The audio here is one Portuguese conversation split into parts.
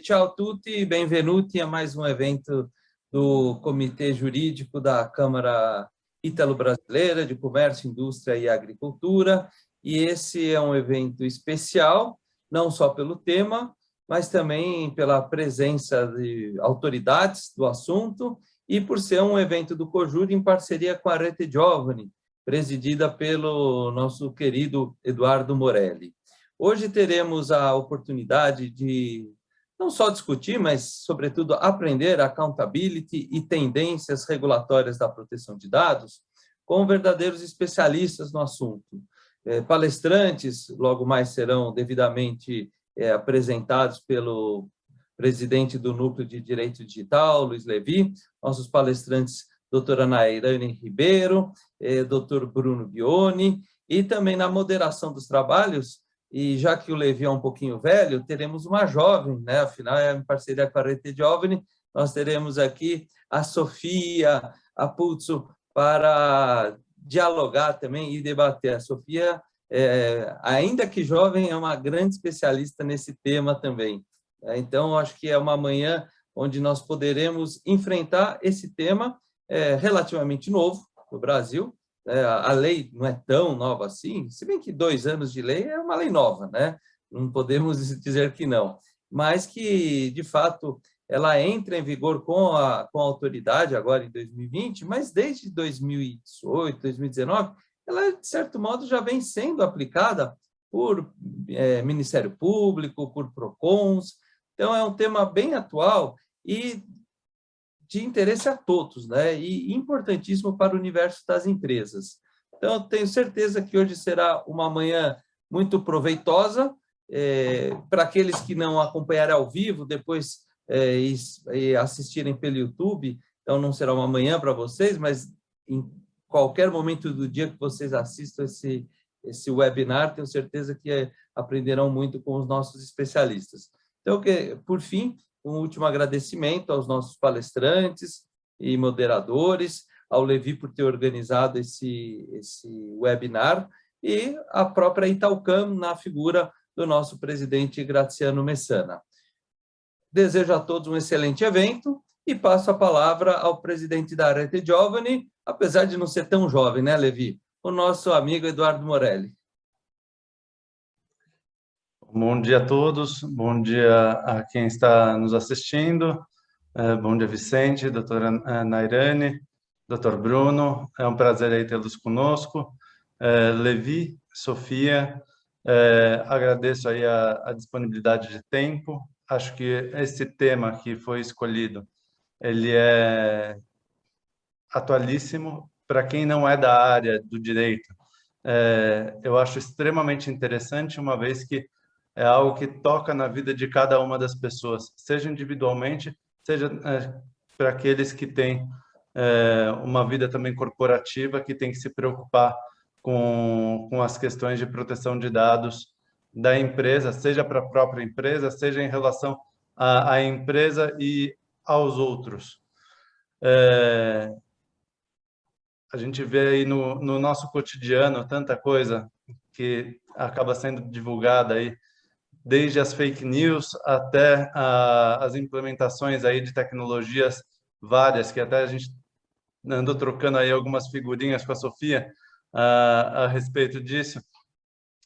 Ciao a tutti, benvenuti a mais um evento do Comitê Jurídico da Câmara Ítalo-Brasileira de Comércio, Indústria e Agricultura. E esse é um evento especial, não só pelo tema, mas também pela presença de autoridades do assunto e por ser um evento do COJUR em parceria com a Rete Giovani, presidida pelo nosso querido Eduardo Morelli. Hoje teremos a oportunidade de não só discutir, mas, sobretudo, aprender accountability e tendências regulatórias da proteção de dados com verdadeiros especialistas no assunto. Palestrantes, logo mais serão devidamente apresentados pelo presidente do Núcleo de Direito Digital, Luiz Levi, nossos palestrantes, doutora Nairane Ribeiro, doutor Bruno Ghioni, e também na moderação dos trabalhos, e já que o Levi é um pouquinho velho, teremos uma jovem, né? Afinal, é em parceria com a Rete Giovani, nós teremos aqui a Sofia Apuzzo para dialogar também e debater. A Sofia, ainda que jovem, é uma grande especialista nesse tema também. Então, acho que é uma manhã onde nós poderemos enfrentar esse tema relativamente novo no Brasil. A lei não é tão nova assim, se bem que 2 anos de lei é uma lei nova, né? Não podemos dizer que não, mas que, de fato, ela entra em vigor com a autoridade agora em 2020, mas desde 2018, 2019, ela, de certo modo, já vem sendo aplicada por Ministério Público, por PROCONs. Então, é um tema bem atual e de interesse a todos, né? E importantíssimo para o universo das empresas. Então, eu tenho certeza que hoje será uma manhã muito proveitosa para aqueles que não acompanharem ao vivo, depois e assistirem pelo YouTube. Então, não será uma manhã para vocês, mas em qualquer momento do dia que vocês assistam esse webinar, tenho certeza que aprenderão muito com os nossos especialistas. Então, por fim, um último agradecimento aos nossos palestrantes e moderadores, ao Levi por ter organizado esse webinar e à própria Italcam na figura do nosso presidente Graziano Messana. Desejo a todos um excelente evento e passo a palavra ao presidente da Rete Giovani, apesar de não ser tão jovem, né, Levi? O nosso amigo Eduardo Morelli. Bom dia a todos, bom dia a quem está nos assistindo, bom dia Vicente, doutora Nairane, doutor Bruno, é um prazer aí tê-los conosco, Levi, Sofia, agradeço aí a disponibilidade de tempo, acho que esse tema que foi escolhido, ele é atualíssimo, para quem não é da área do direito, eu acho extremamente interessante, uma vez que é algo que toca na vida de cada uma das pessoas, seja individualmente, seja para aqueles que têm uma vida também corporativa, que tem que se preocupar com as questões de proteção de dados da empresa, seja para a própria empresa, seja em relação à empresa e aos outros. A gente vê aí no nosso cotidiano tanta coisa que acaba sendo divulgada aí, desde as fake news até as implementações aí de tecnologias várias, que até a gente andou trocando aí algumas figurinhas com a Sofia a respeito disso.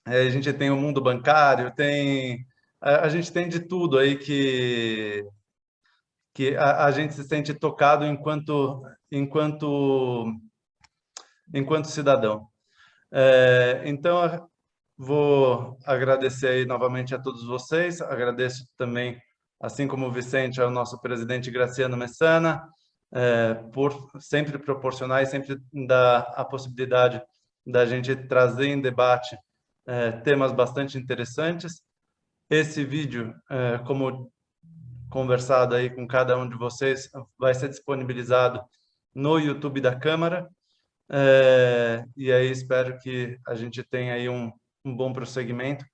A gente tem o mundo bancário, a gente tem de tudo aí que a gente se sente tocado enquanto cidadão. Então, vou agradecer aí novamente a todos vocês, agradeço também, assim como o Vicente, ao nosso presidente Graziano Messana, por sempre proporcionar e sempre dar a possibilidade da gente trazer em debate temas bastante interessantes. Esse vídeo, como conversado aí com cada um de vocês, vai ser disponibilizado no YouTube da Câmara, e aí espero que a gente tenha aí um bom prosseguimento.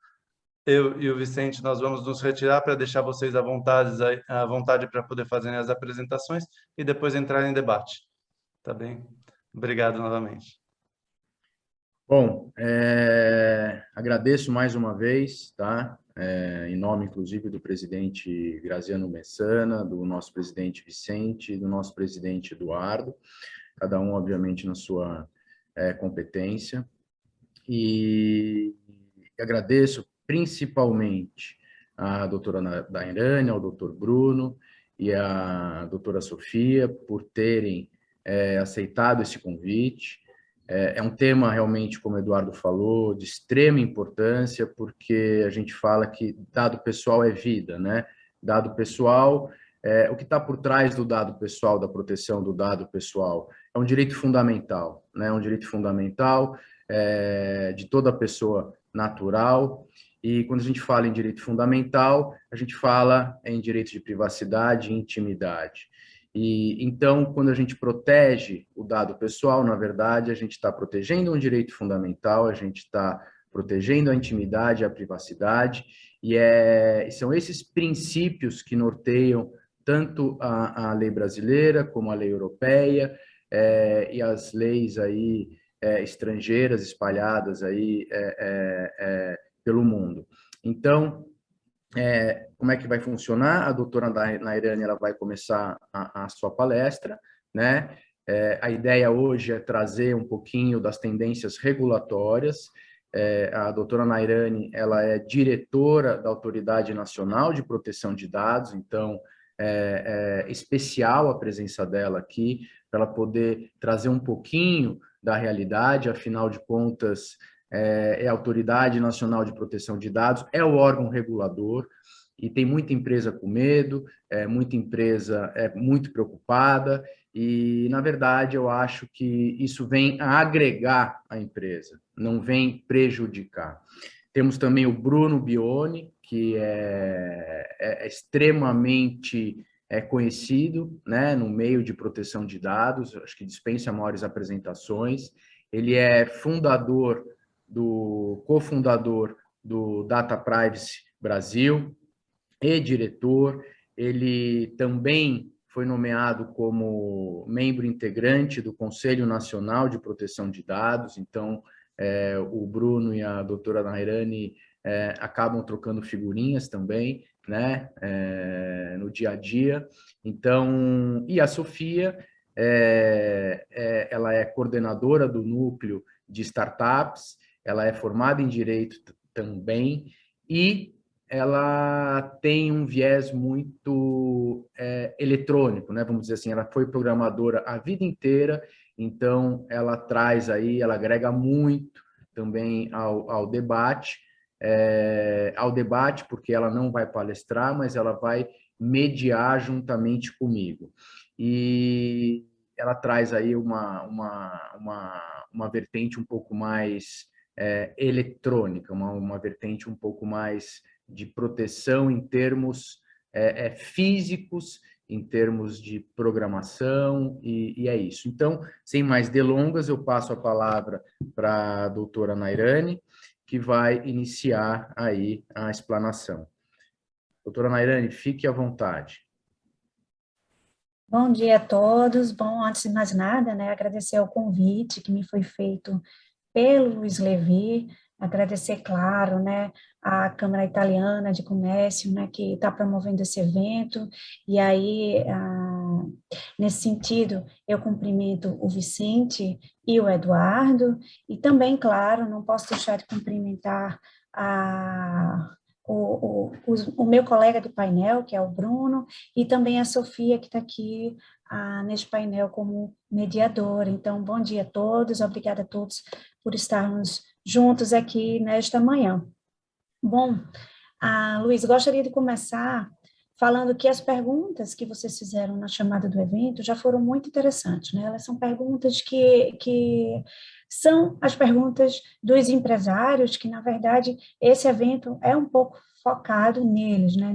Eu e o Vicente, nós vamos nos retirar para deixar vocês à vontade para poder fazer as apresentações e depois entrar em debate. Tá bem? Obrigado novamente. Bom, agradeço mais uma vez, tá? Em nome, inclusive, do presidente Graziano Messana, do nosso presidente Vicente e do nosso presidente Eduardo, cada um, obviamente, na sua competência. E agradeço principalmente à doutora Dairane, ao doutor Bruno e à doutora Sofia por terem aceitado esse convite. É um tema realmente, como o Eduardo falou, de extrema importância, porque a gente fala que dado pessoal é vida, né? Dado pessoal, o que está por trás do dado pessoal, da proteção do dado pessoal, é um direito fundamental, né? Um direito fundamental de toda pessoa natural. E quando a gente fala em direito fundamental, a gente fala em direito de privacidade e intimidade. E então, quando a gente protege o dado pessoal, na verdade, a gente está protegendo um direito fundamental, a gente está protegendo a intimidade e a privacidade, e são esses princípios que norteiam tanto a lei brasileira como a lei europeia e as leis aí estrangeiras espalhadas aí pelo mundo. Então, como é que vai funcionar? A doutora Nairane ela vai começar a sua palestra, né? A ideia hoje é trazer um pouquinho das tendências regulatórias. A doutora Nairane ela é diretora da Autoridade Nacional de Proteção de Dados, então é especial a presença dela aqui para ela poder trazer um pouquinho da realidade. Afinal de contas, a Autoridade Nacional de Proteção de Dados, é o órgão regulador, e tem muita empresa com medo, muita empresa muito preocupada, e, na verdade, eu acho que isso vem a agregar a empresa, não vem prejudicar. Temos também o Bruno Bione, que é extremamente conhecido, né, no meio de proteção de dados, acho que dispensa maiores apresentações. Ele é cofundador do Data Privacy Brasil e diretor. Ele também foi nomeado como membro integrante do Conselho Nacional de Proteção de Dados. Então, o Bruno e a doutora Nairane acabam trocando figurinhas também, né, no dia a dia. Então, e a Sofia, ela é coordenadora do núcleo de startups, ela é formada em Direito também, e ela tem um viés muito eletrônico, né? Vamos dizer assim, ela foi programadora a vida inteira, então ela traz aí, ela agrega muito também ao debate, porque ela não vai palestrar, mas ela vai mediar juntamente comigo. E ela traz aí uma vertente um pouco mais eletrônica, uma vertente um pouco mais de proteção em termos físicos, em termos de programação, e é isso. Então, sem mais delongas, eu passo a palavra para a doutora Nairane, que vai iniciar aí a explanação. Doutora Nairane, fique à vontade. Bom dia a todos. Bom, antes de mais nada, né, agradecer o convite que me foi feito pelo Luiz Levi, agradecer, claro, né, a Câmara Italiana de Comércio, né, que está promovendo esse evento, e aí, nesse sentido, eu cumprimento o Vicente e o Eduardo, e também, claro, não posso deixar de cumprimentar o meu colega do painel, que é o Bruno, e também a Sofia, que está aqui neste painel como mediadora. Então, bom dia a todos, obrigada a todos por estarmos juntos aqui nesta manhã. Bom, Luiz, gostaria de começar falando que as perguntas que vocês fizeram na chamada do evento já foram muito interessantes, né? Elas são perguntas que são as perguntas dos empresários, que, na verdade, esse evento é um pouco focado neles, né?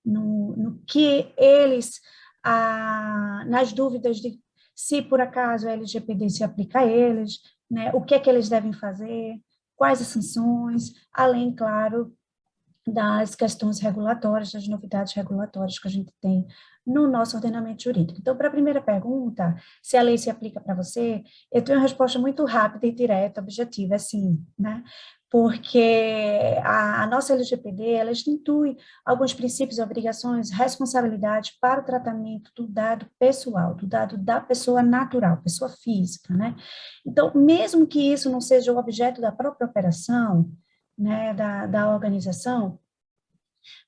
No que eles, nas dúvidas de se, por acaso, a LGPD se aplica a eles, né? O que é que eles devem fazer, quais as sanções, além, claro, das questões regulatórias, das novidades regulatórias que a gente tem no nosso ordenamento jurídico. Então, para a primeira pergunta, se a lei se aplica para você, eu tenho uma resposta muito rápida e direta, objetiva, é sim, né? Porque a nossa LGPD, ela institui alguns princípios, obrigações, responsabilidades para o tratamento do dado pessoal, do dado da pessoa natural, pessoa física, né? Então, mesmo que isso não seja o objeto da própria operação, né, da organização,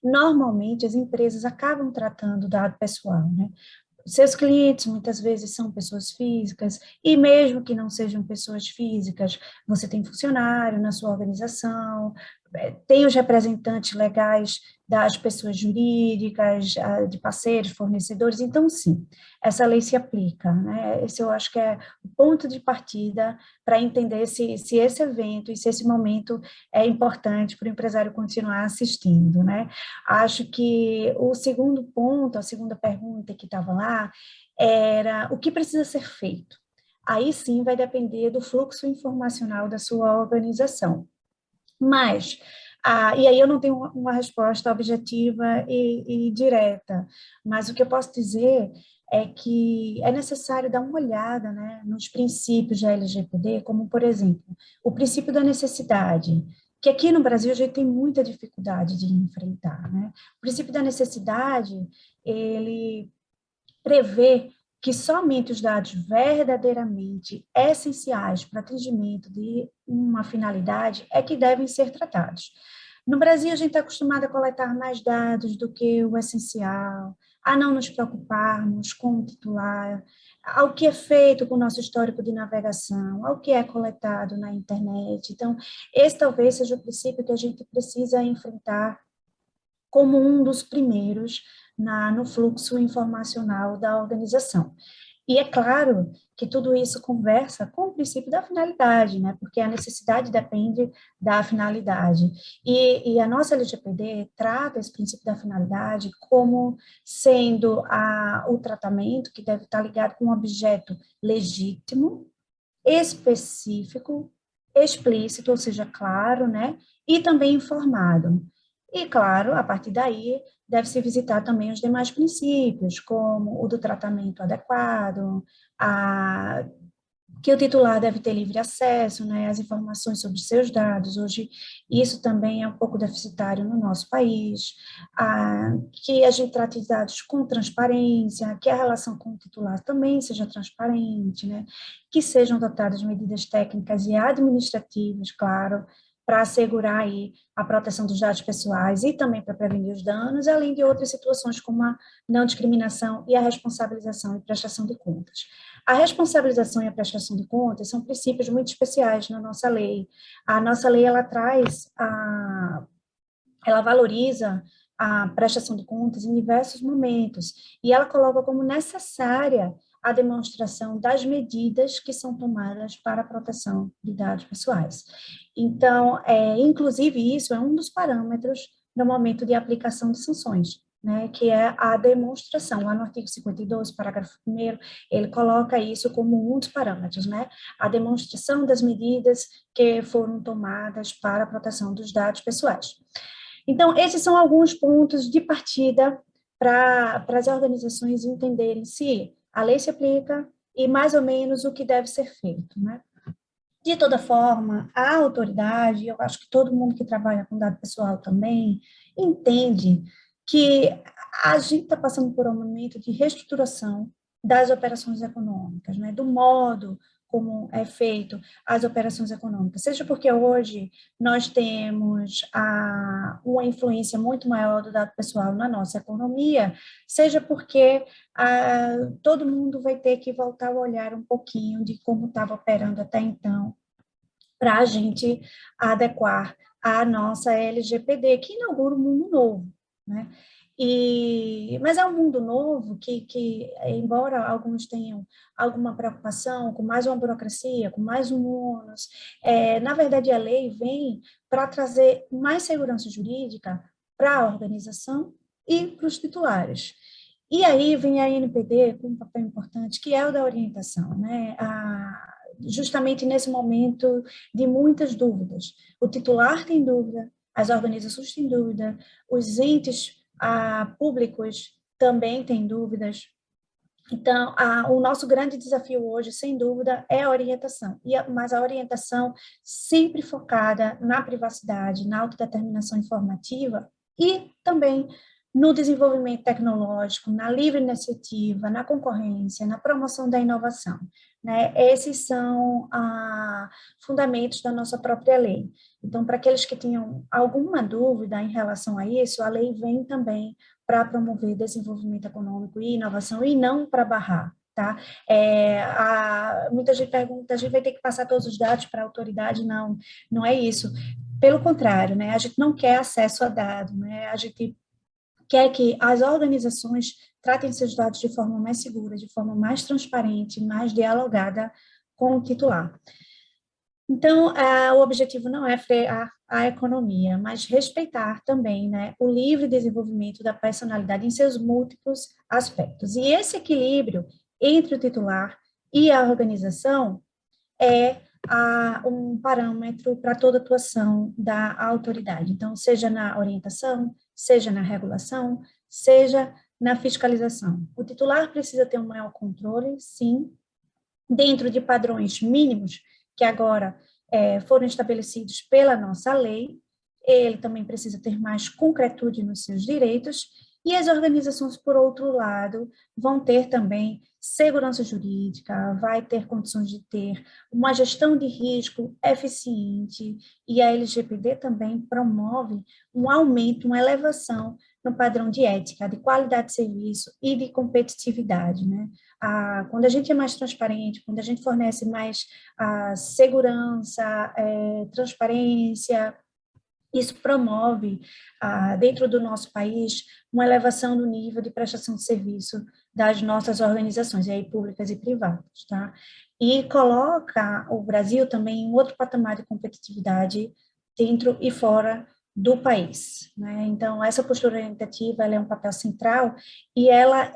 normalmente as empresas acabam tratando o dado pessoal, né? Seus clientes muitas vezes são pessoas físicas, e mesmo que não sejam pessoas físicas, você tem funcionário na sua organização, tem os representantes legais das pessoas jurídicas, de parceiros, fornecedores, então sim, essa lei se aplica, né? Esse eu acho que é o ponto de partida para entender se esse evento e se esse momento é importante para o empresário continuar assistindo, né? Acho que o segundo ponto, a segunda pergunta que estava lá, era o que precisa ser feito. Aí sim vai depender do fluxo informacional da sua organização. Mas, e aí eu não tenho uma resposta objetiva e direta, mas o que eu posso dizer é que é necessário dar uma olhada, né, nos princípios da LGPD, como, por exemplo, o princípio da necessidade, que aqui no Brasil a gente tem muita dificuldade de enfrentar, né? O princípio da necessidade, ele prevê que somente os dados verdadeiramente essenciais para o atendimento de uma finalidade é que devem ser tratados. No Brasil, a gente está acostumado a coletar mais dados do que o essencial, a não nos preocuparmos com o titular, ao que é feito com o nosso histórico de navegação, ao que é coletado na internet. Então, esse talvez seja o princípio que a gente precisa enfrentar como um dos primeiros no fluxo informacional da organização. E é claro que tudo isso conversa com o princípio da finalidade, né? Porque a necessidade depende da finalidade. E a nossa LGPD trata esse princípio da finalidade como sendo o tratamento que deve estar ligado com um objeto legítimo, específico, explícito, ou seja, claro, né? E também informado. E, claro, a partir daí, deve-se visitar também os demais princípios, como o do tratamento adequado, que o titular deve ter livre acesso, né, às informações sobre seus dados. Hoje, isso também é um pouco deficitário no nosso país, que a gente trate de dados com transparência, que a relação com o titular também seja transparente, né, que sejam adotadas medidas técnicas e administrativas, claro, para assegurar aí a proteção dos dados pessoais e também para prevenir os danos, além de outras situações como a não discriminação e a responsabilização e prestação de contas. A responsabilização e a prestação de contas são princípios muito especiais na nossa lei. A nossa lei, ela traz, ela valoriza a prestação de contas em diversos momentos, e ela coloca como necessária a demonstração das medidas que são tomadas para a proteção de dados pessoais. Então, inclusive, isso é um dos parâmetros no momento de aplicação de sanções, né, que é a demonstração. Lá no artigo 52, parágrafo 1º, ele coloca isso como um dos parâmetros, né, a demonstração das medidas que foram tomadas para a proteção dos dados pessoais. Então, esses são alguns pontos de partida para as organizações entenderem se a lei se aplica e mais ou menos o que deve ser feito, né? De toda forma, a autoridade, eu acho que todo mundo que trabalha com dado pessoal também, entende que a gente está passando por um momento de reestruturação das operações econômicas, né? Do modo como é feito as operações econômicas, seja porque hoje nós temos uma influência muito maior do dado pessoal na nossa economia, seja porque todo mundo vai ter que voltar a olhar um pouquinho de como estava operando até então, para a gente adequar a nossa LGPD, que inaugura um mundo novo, né? Mas é um mundo novo que, embora alguns tenham alguma preocupação com mais uma burocracia, com mais um ônus, na verdade a lei vem para trazer mais segurança jurídica para a organização e para os titulares. E aí vem a NPD com um papel importante, que é o da orientação, né? Justamente nesse momento de muitas dúvidas. O titular tem dúvida, as organizações têm dúvida, os entes públicos também têm dúvidas. Então, o nosso grande desafio hoje, sem dúvida, é a orientação, mas a orientação sempre focada na privacidade, na autodeterminação informativa e também no desenvolvimento tecnológico, na livre iniciativa, na concorrência, na promoção da inovação, né? Esses são fundamentos da nossa própria lei. Então, para aqueles que tinham alguma dúvida em relação a isso, a lei vem também para promover desenvolvimento econômico e inovação e não para barrar, tá? Muita gente pergunta, a gente vai ter que passar todos os dados para a autoridade? Não, não é isso. Pelo contrário, né? A gente não quer acesso a dados, né? A gente quer que as organizações tratem seus dados de forma mais segura, de forma mais transparente, mais dialogada com o titular. Então, o objetivo não é frear a economia, mas respeitar também, né, o livre desenvolvimento da personalidade em seus múltiplos aspectos. E esse equilíbrio entre o titular e a organização é um parâmetro para toda atuação da autoridade. Então, seja na orientação, seja na regulação, seja na fiscalização. O titular precisa ter um maior controle, sim, dentro de padrões mínimos que agora foram estabelecidos pela nossa lei. Ele também precisa ter mais concretude nos seus direitos, e as organizações, por outro lado, vão ter também segurança jurídica, vai ter condições de ter uma gestão de risco eficiente, e a LGPD também promove um aumento, uma elevação no padrão de ética, de qualidade de serviço e de competitividade, né? Quando a gente é mais transparente, quando a gente fornece mais segurança, transparência, isso promove, dentro do nosso país, uma elevação do nível de prestação de serviço das nossas organizações, e aí públicas e privadas, tá? E coloca o Brasil também em outro patamar de competitividade dentro e fora do país, né? Então, essa postura orientativa, ela é um papel central e ela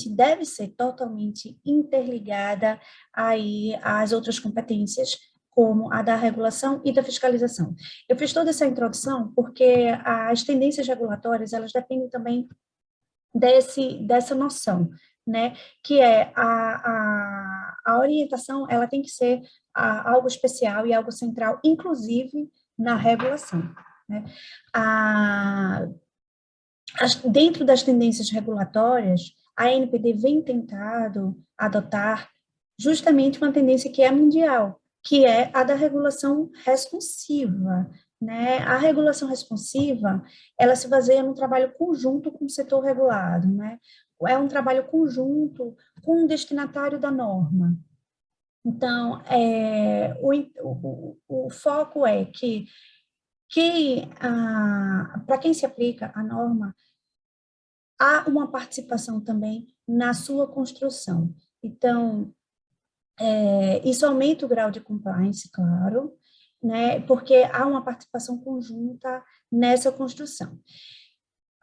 deve ser totalmente interligada aí às outras competências, como a da regulação e da fiscalização. Eu fiz toda essa introdução porque as tendências regulatórias, elas dependem também dessa noção, né, que é a orientação, ela tem que ser algo especial e algo central, inclusive na regulação, né. Dentro das tendências regulatórias, a ANPD vem tentado adotar justamente uma tendência que é mundial, que é a da regulação responsiva, né? A regulação responsiva, ela se baseia num trabalho conjunto com o setor regulado, né? É um trabalho conjunto com o destinatário da norma. Então, o foco é que para quem se aplica a norma, há uma participação também na sua construção. Então, isso aumenta o grau de compliance, claro, né, porque há uma participação conjunta nessa construção.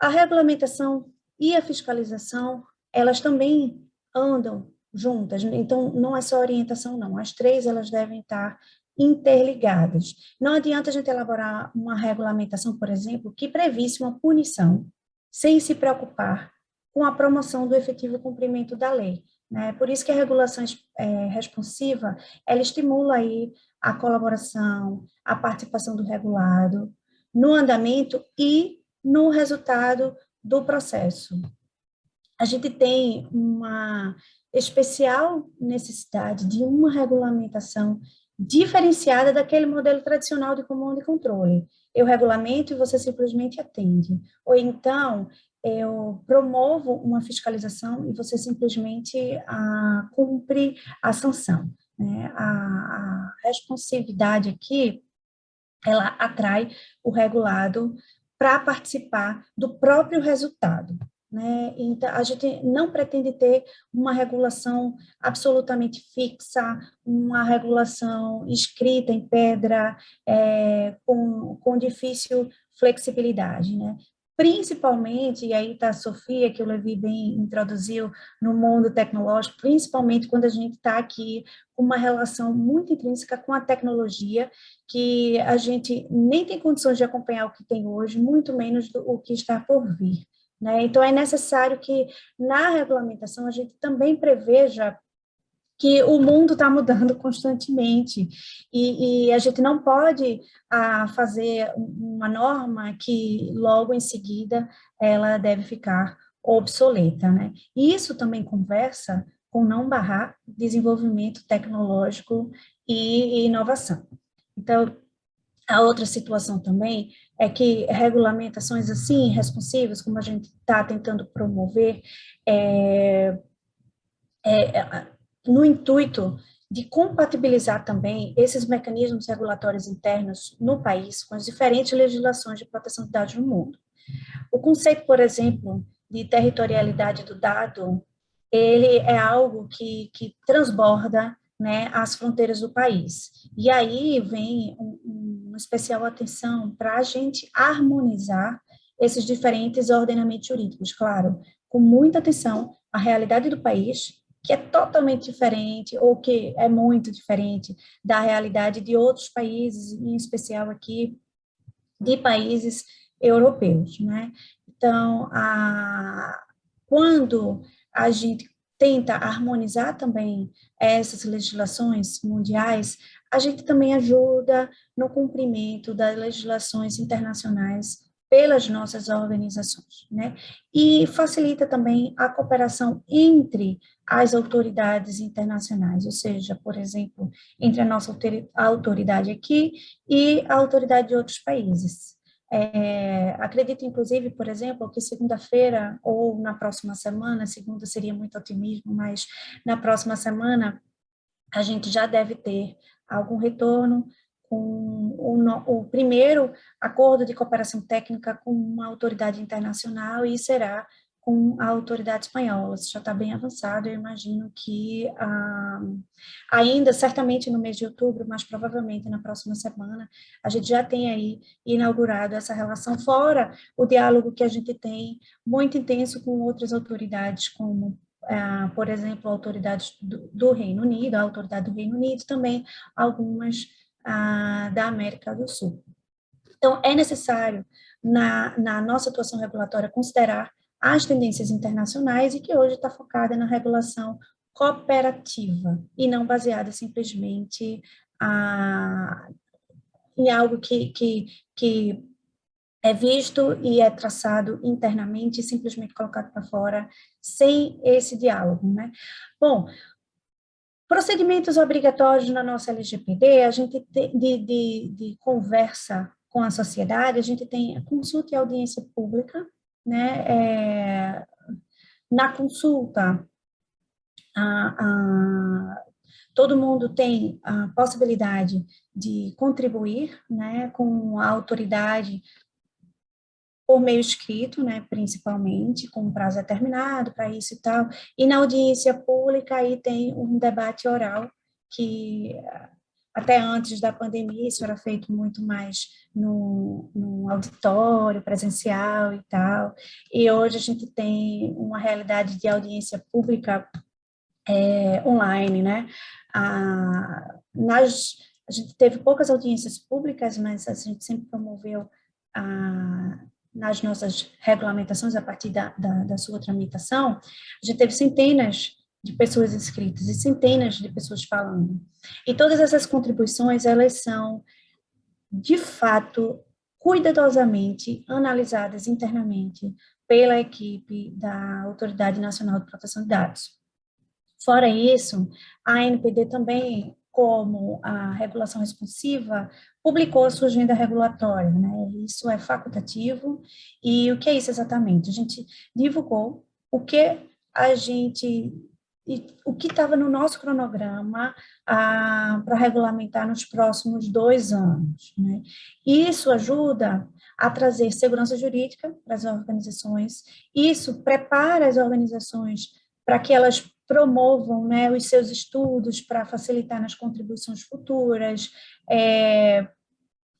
A regulamentação e a fiscalização, elas também andam juntas, então não é só orientação, não, as três elas devem estar interligadas. Não adianta a gente elaborar uma regulamentação, por exemplo, que previsse uma punição, sem se preocupar com a promoção do efetivo cumprimento da lei, né? Por isso que a regulação responsiva, ela estimula aí a colaboração, a participação do regulado no andamento e no resultado do processo. A gente tem uma especial necessidade de uma regulamentação diferenciada daquele modelo tradicional de comando e controle. Eu regulamento e você simplesmente atende. Ou então, eu promovo uma fiscalização e você simplesmente cumpre a sanção, né? A responsividade aqui, ela atrai o regulado para participar do próprio resultado, né? Então, a gente não pretende ter uma regulação absolutamente fixa, uma regulação escrita em pedra, com difícil flexibilidade, né? principalmente, e aí está a Sofia, que o Levi bem introduziu, no mundo tecnológico, principalmente quando a gente está aqui com uma relação muito intrínseca com a tecnologia, que a gente nem tem condições de acompanhar o que tem hoje, muito menos o que está por vir, né? Então, é necessário que, na regulamentação, a gente também preveja que o mundo está mudando constantemente e a gente não pode fazer uma norma que logo em seguida ela deve ficar obsoleta, né? E isso também conversa com não barrar desenvolvimento tecnológico e inovação. Então, a outra situação também é que regulamentações assim, responsivas, como a gente está tentando promover, no intuito de compatibilizar também esses mecanismos regulatórios internos no país com as diferentes legislações de proteção de dados no mundo. O conceito, por exemplo, de territorialidade do dado, ele é algo que transborda, né, as fronteiras do país. E aí vem uma especial atenção para a gente harmonizar esses diferentes ordenamentos jurídicos, claro, com muita atenção à realidade do país, que é totalmente diferente, ou que é muito diferente da realidade de outros países, em especial aqui, de países europeus, né? Então, quando a gente tenta harmonizar também essas legislações mundiais, a gente também ajuda no cumprimento das legislações internacionais pelas nossas organizações, né? E facilita também a cooperação entre as autoridades internacionais, ou seja, por exemplo, entre a nossa autoridade aqui e a autoridade de outros países. Acredito, inclusive, por exemplo, que segunda-feira ou na próxima semana, segunda seria muito otimismo, mas na próxima semana a gente já deve ter algum retorno com o primeiro acordo de cooperação técnica com uma autoridade internacional e será com a autoridade espanhola. Isso já está bem avançado, eu imagino que ainda, certamente no mês de outubro, mas provavelmente na próxima semana, a gente já tem aí inaugurado essa relação, fora o diálogo que a gente tem muito intenso com outras autoridades, como, por exemplo, autoridades do Reino Unido, a autoridade do Reino Unido, também algumas da América do Sul. Então, é necessário, na nossa atuação regulatória, considerar as tendências internacionais e que hoje está focada na regulação cooperativa e não baseada simplesmente em algo que é visto e é traçado internamente e simplesmente colocado para fora sem esse diálogo, né? Bom, procedimentos obrigatórios na nossa LGPD, a gente tem de conversa com a sociedade, a gente tem a consulta e audiência pública, né? Na consulta, todo mundo tem a possibilidade de contribuir, né, com a autoridade por meio escrito, né, principalmente, com um prazo determinado para isso e tal, e na audiência pública aí tem um debate oral, que até antes da pandemia isso era feito muito mais no auditório, presencial e tal, e hoje a gente tem uma realidade de audiência pública online, né? A gente teve poucas audiências públicas, mas a gente sempre promoveu nas nossas regulamentações, a partir da sua tramitação, a gente teve centenas de pessoas inscritas e centenas de pessoas falando. E todas essas contribuições, elas são, de fato, cuidadosamente analisadas internamente pela equipe da Autoridade Nacional de Proteção de Dados. Fora isso, a ANPD também, como a regulação responsiva, publicou a sua agenda regulatória, né? Isso é facultativo. E o que é isso exatamente? A gente divulgou o que estava no nosso cronograma para regulamentar nos próximos 2 anos, né? Isso ajuda a trazer segurança jurídica para as organizações, isso prepara as organizações para que elas promovam, né, os seus estudos para facilitar nas contribuições futuras,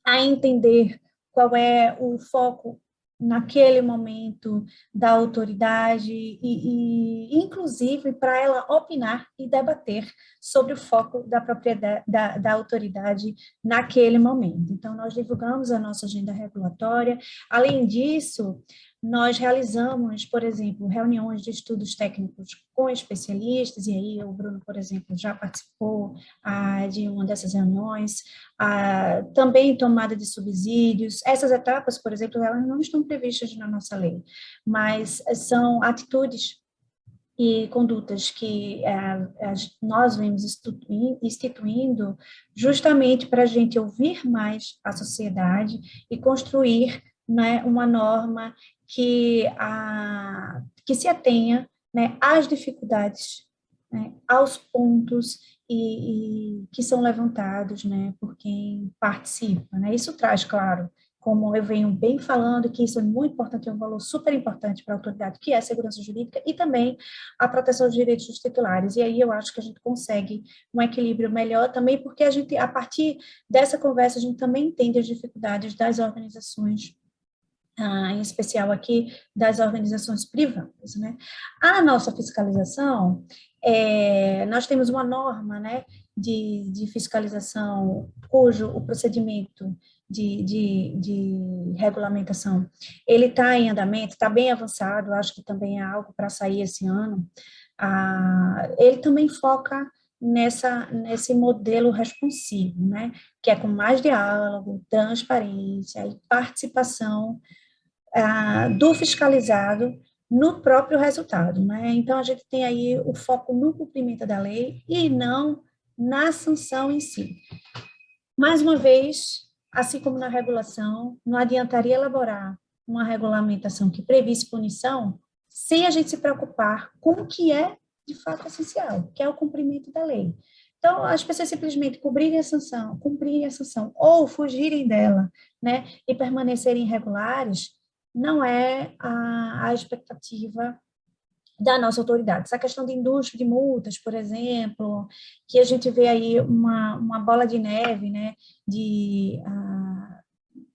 a entender qual é o foco naquele momento da autoridade e inclusive, para ela opinar e debater sobre o foco da propriedade da autoridade naquele momento. Então, nós divulgamos a nossa agenda regulatória. Além disso, nós realizamos, por exemplo, reuniões de estudos técnicos com especialistas, e aí o Bruno, por exemplo, já participou de uma dessas reuniões, também tomada de subsídios. Essas etapas, por exemplo, elas não estão previstas na nossa lei, mas são atitudes e condutas que nós vemos instituindo justamente para a gente ouvir mais a sociedade e construir, né, uma norma que se atenha, né, às dificuldades, né, aos pontos que são levantados, né, por quem participa, né. Isso traz, claro, como eu venho bem falando, que isso é muito importante, é um valor super importante para a autoridade, que é a segurança jurídica, e também a proteção dos direitos dos titulares. E aí eu acho que a gente consegue um equilíbrio melhor também, porque a gente, a partir dessa conversa, a gente também entende as dificuldades das organizações, em especial aqui das organizações privadas, né? A nossa fiscalização, nós temos uma norma, né, de fiscalização, cujo o procedimento de regulamentação, ele está em andamento, está bem avançado, acho que também é algo para sair esse ano. Ele também foca nesse modelo responsivo, né, que é com mais diálogo, transparência e participação do fiscalizado no próprio resultado, né? Então, a gente tem aí o foco no cumprimento da lei e não na sanção em si. Mais uma vez, assim como na regulação, não adiantaria elaborar uma regulamentação que previsse punição sem a gente se preocupar com o que é, de fato, essencial, que é o cumprimento da lei. Então, as pessoas simplesmente cumprirem a sanção ou fugirem dela, né, e permanecerem irregulares, não é a expectativa da nossa autoridade. Essa questão de indústria de multas, por exemplo, que a gente vê aí uma bola de neve, né, de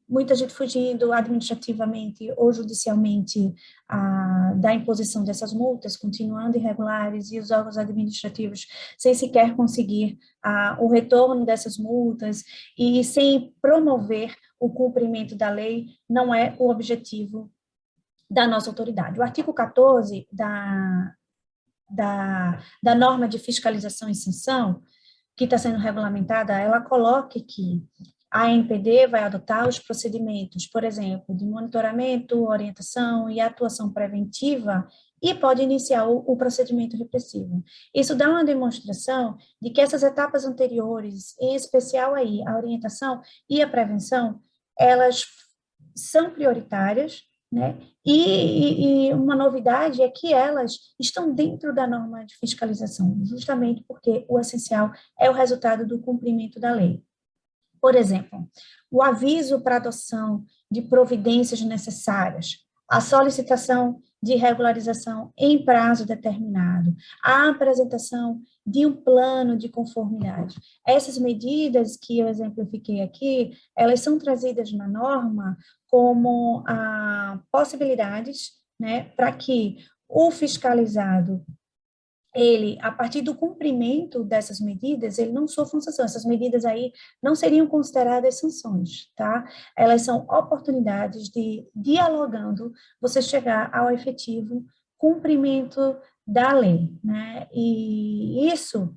muita gente fugindo administrativamente ou judicialmente da imposição dessas multas, continuando irregulares, e os órgãos administrativos sem sequer conseguir o retorno dessas multas e sem promover o cumprimento da lei, não é o objetivo da nossa autoridade. O artigo 14 da norma de fiscalização e sanção, que está sendo regulamentada, ela coloca que a ANPD vai adotar os procedimentos, por exemplo, de monitoramento, orientação e atuação preventiva, e pode iniciar o procedimento repressivo. Isso dá uma demonstração de que essas etapas anteriores, em especial aí a orientação e a prevenção, elas são prioritárias, né? E uma novidade é que elas estão dentro da norma de fiscalização, justamente porque o essencial é o resultado do cumprimento da lei. Por exemplo, o aviso para adoção de providências necessárias, a solicitação de regularização em prazo determinado, a apresentação de um plano de conformidade. Essas medidas que eu exemplifiquei aqui, elas são trazidas na norma como possibilidades, né, para que o fiscalizado, ele, a partir do cumprimento dessas medidas, ele não sofre uma sanção. Essas medidas aí não seriam consideradas sanções, tá? Elas são oportunidades de, dialogando, você chegar ao efetivo cumprimento da lei, né? E isso,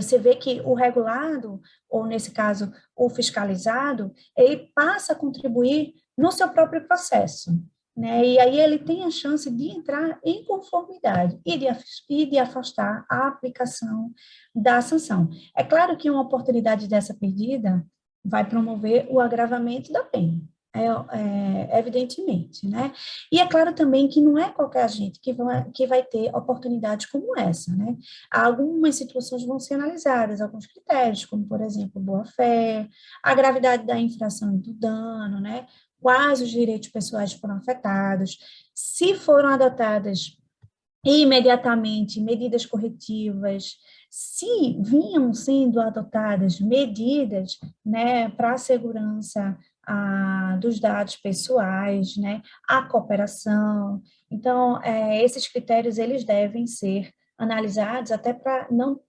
você vê que o regulado, ou nesse caso, o fiscalizado, ele passa a contribuir no seu próprio processo, né? E aí ele tem a chance de entrar em conformidade e de afastar a aplicação da sanção. É claro que uma oportunidade dessa perdida vai promover o agravamento da pena, evidentemente, né? E é claro também que não é qualquer agente que vai ter oportunidades como essa, né? Algumas situações vão ser analisadas, alguns critérios, como, por exemplo, boa-fé, a gravidade da infração e do dano, né? Quais os direitos pessoais foram afetados, se foram adotadas imediatamente medidas corretivas, se vinham sendo adotadas medidas, né, para a segurança dos dados pessoais, né, a cooperação. Então, esses critérios, eles devem ser analisados até para não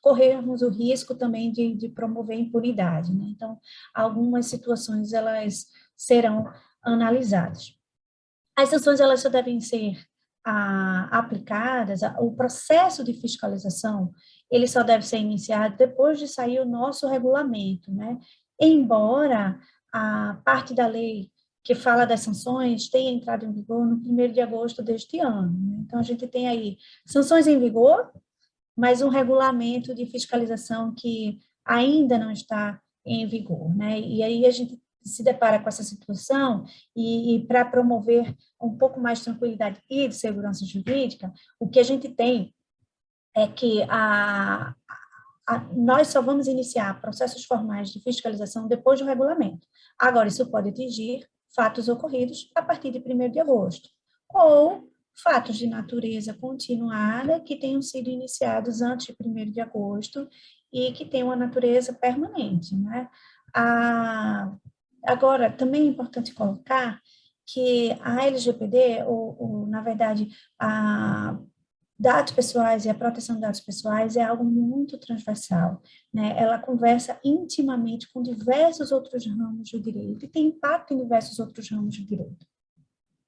corrermos o risco também de promover impunidade, né? Então, algumas situações, elas serão analisadas. As sanções, elas só devem ser aplicadas, o processo de fiscalização, ele só deve ser iniciado depois de sair o nosso regulamento, né? Embora a parte da lei que fala das sanções tenha entrado em vigor no 1º de agosto deste ano, né? Então, a gente tem aí sanções em vigor, mas um regulamento de fiscalização que ainda não está em vigor, né? E aí a gente se depara com essa situação e para promover um pouco mais de tranquilidade e de segurança jurídica, o que a gente tem é que nós só vamos iniciar processos formais de fiscalização depois do regulamento. Agora, isso pode atingir fatos ocorridos a partir de 1º de agosto, ou fatos de natureza continuada que tenham sido iniciados antes de 1º de agosto e que tenham uma natureza permanente, né? Agora, também é importante colocar que a LGPD, ou na verdade, dados pessoais e a proteção de dados pessoais é algo muito transversal, né? Ela conversa intimamente com diversos outros ramos do direito e tem impacto em diversos outros ramos do direito.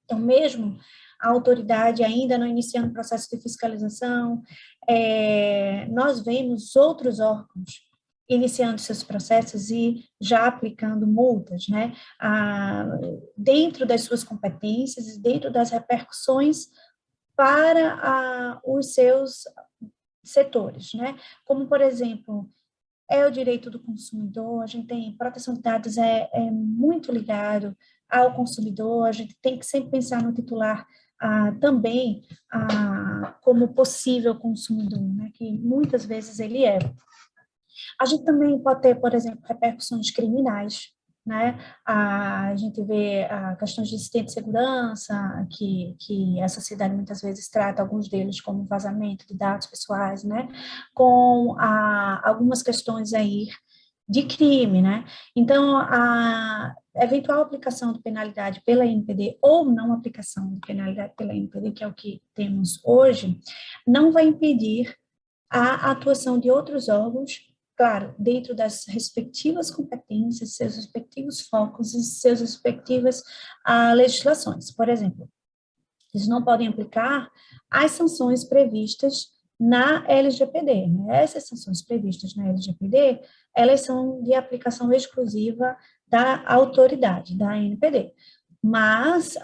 Então, mesmo a autoridade ainda não iniciando o processo de fiscalização, nós vemos outros órgãos iniciando seus processos e já aplicando multas, né? Dentro das suas competências e dentro das repercussões para os seus setores, né? Como, por exemplo, o direito do consumidor, a gente tem proteção de dados é muito ligado ao consumidor, a gente tem que sempre pensar no titular também como possível consumidor, né? Que muitas vezes ele é. A gente também pode ter, por exemplo, repercussões criminais, né? A gente vê questões de assistente de segurança, que a sociedade muitas vezes trata alguns deles como vazamento de dados pessoais, né? Com algumas questões aí de crime, né? Então, a eventual aplicação de penalidade pela NPD ou não aplicação de penalidade pela NPD, que é o que temos hoje, não vai impedir a atuação de outros órgãos, claro, dentro das respectivas competências, seus respectivos focos e suas respectivas legislações. Por exemplo, eles não podem aplicar as sanções previstas na LGPD, né? Essas sanções previstas na LGPD, elas são de aplicação exclusiva da autoridade, da ANPD. Mas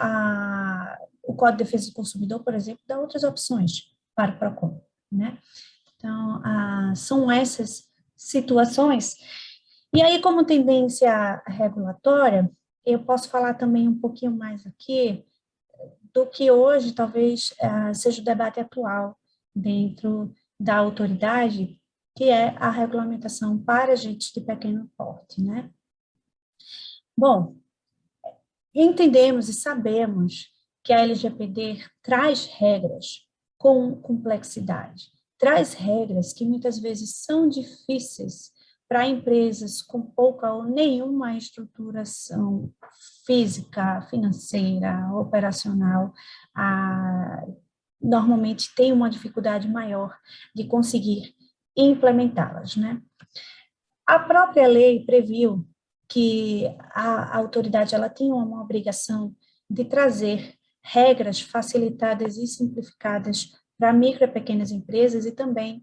o Código de Defesa do Consumidor, por exemplo, dá outras opções para o PROCON, né? Então, são essas situações. E aí, como tendência regulatória, eu posso falar também um pouquinho mais aqui do que hoje talvez seja o debate atual dentro da autoridade, que é a regulamentação para agentes de pequeno porte, né? Bom, entendemos e sabemos que a LGPD traz regras com complexidade, traz regras que muitas vezes são difíceis para empresas com pouca ou nenhuma estruturação física, financeira, operacional, normalmente tem uma dificuldade maior de conseguir implementá-las, né? A própria lei previu que a autoridade ela tinha uma obrigação de trazer regras facilitadas e simplificadas para micro e pequenas empresas e também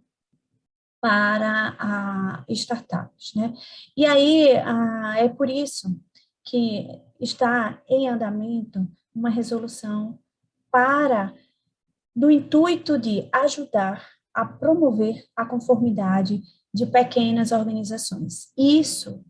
para startups, né? E aí é por isso que está em andamento uma resolução do intuito de ajudar a promover a conformidade de pequenas organizações. Isso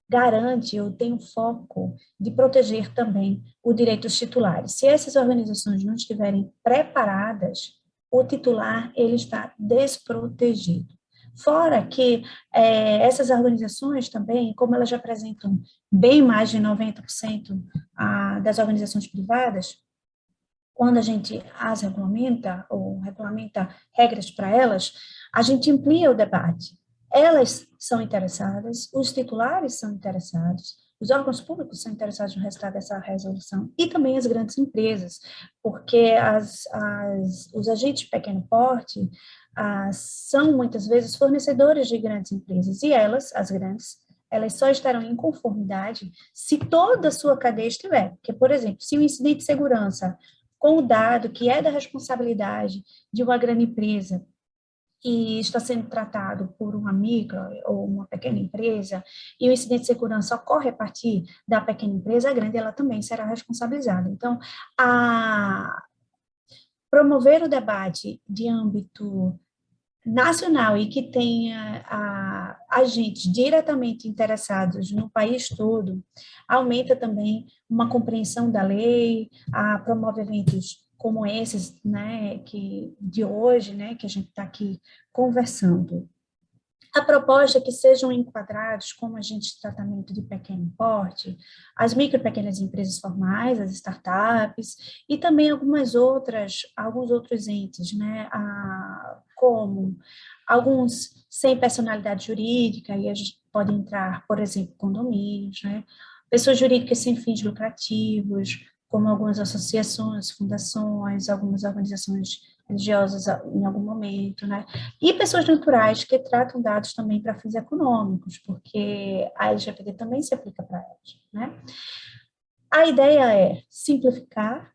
garante ou tem o foco de proteger também o direito dos titulares. Se essas organizações não estiverem preparadas, o titular ele está desprotegido. Fora que essas organizações também, como elas já apresentam bem mais de 90% das organizações privadas, quando a gente as regulamenta ou regulamenta regras para elas, a gente amplia o debate. elas são interessadas, os titulares são interessados, os órgãos públicos são interessados no resultado dessa resolução e também as grandes empresas, porque os agentes de pequeno porte são muitas vezes fornecedores de grandes empresas e elas, as grandes, elas só estarão em conformidade se toda a sua cadeia estiver. Porque, por exemplo, se o incidente de segurança com o dado que é da responsabilidade de uma grande empresa e está sendo tratado por uma micro ou uma pequena empresa, e o incidente de segurança ocorre a partir da pequena empresa, a grande ela também será responsabilizada. Então, promover o debate de âmbito nacional e que tenha agentes diretamente interessados no país todo, aumenta também uma compreensão da lei, promove eventos como esses, né, de hoje, né, que a gente está aqui conversando. A proposta é que sejam enquadrados como agentes de tratamento de pequeno porte, as micro e pequenas empresas formais, as startups, e também alguns outros entes, né, como alguns sem personalidade jurídica, e a gente pode entrar, por exemplo, condomínios, né, pessoas jurídicas sem fins lucrativos, como algumas associações, fundações, algumas organizações religiosas em algum momento, né? E pessoas naturais que tratam dados também para fins econômicos, porque a LGPD também se aplica para elas, né? A ideia é simplificar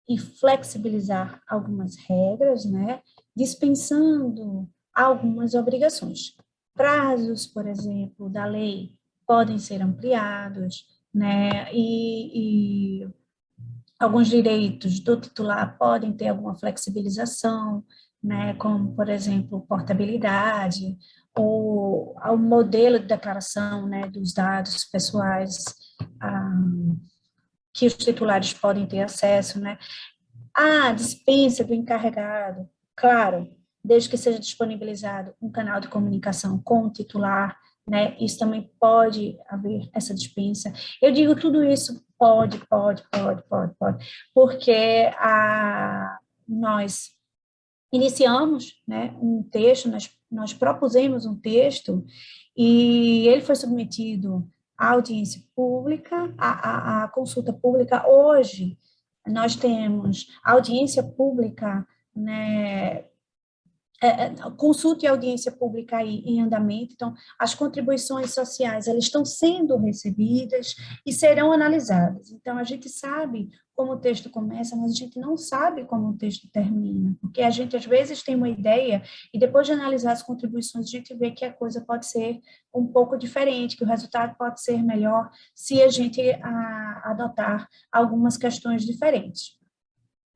e flexibilizar algumas regras, né? Dispensando algumas obrigações. Prazos, por exemplo, da lei podem ser ampliados, né? E alguns direitos do titular podem ter alguma flexibilização, né, como, por exemplo, portabilidade, ou ao modelo de declaração, né, dos dados pessoais que os titulares podem ter acesso, né. A dispensa do encarregado, claro, desde que seja disponibilizado um canal de comunicação com o titular, né, isso também pode haver essa dispensa. Eu digo tudo isso pode, porque nós iniciamos, né, um texto, nós propusemos um texto e ele foi submetido à audiência pública, à consulta pública. Hoje, nós temos audiência pública, né, consulta e audiência pública aí em andamento, então as contribuições sociais elas estão sendo recebidas e serão analisadas. Então a gente sabe como o texto começa, mas a gente não sabe como o texto termina, porque a gente às vezes tem uma ideia e depois de analisar as contribuições a gente vê que a coisa pode ser um pouco diferente, que o resultado pode ser melhor se a gente adotar algumas questões diferentes.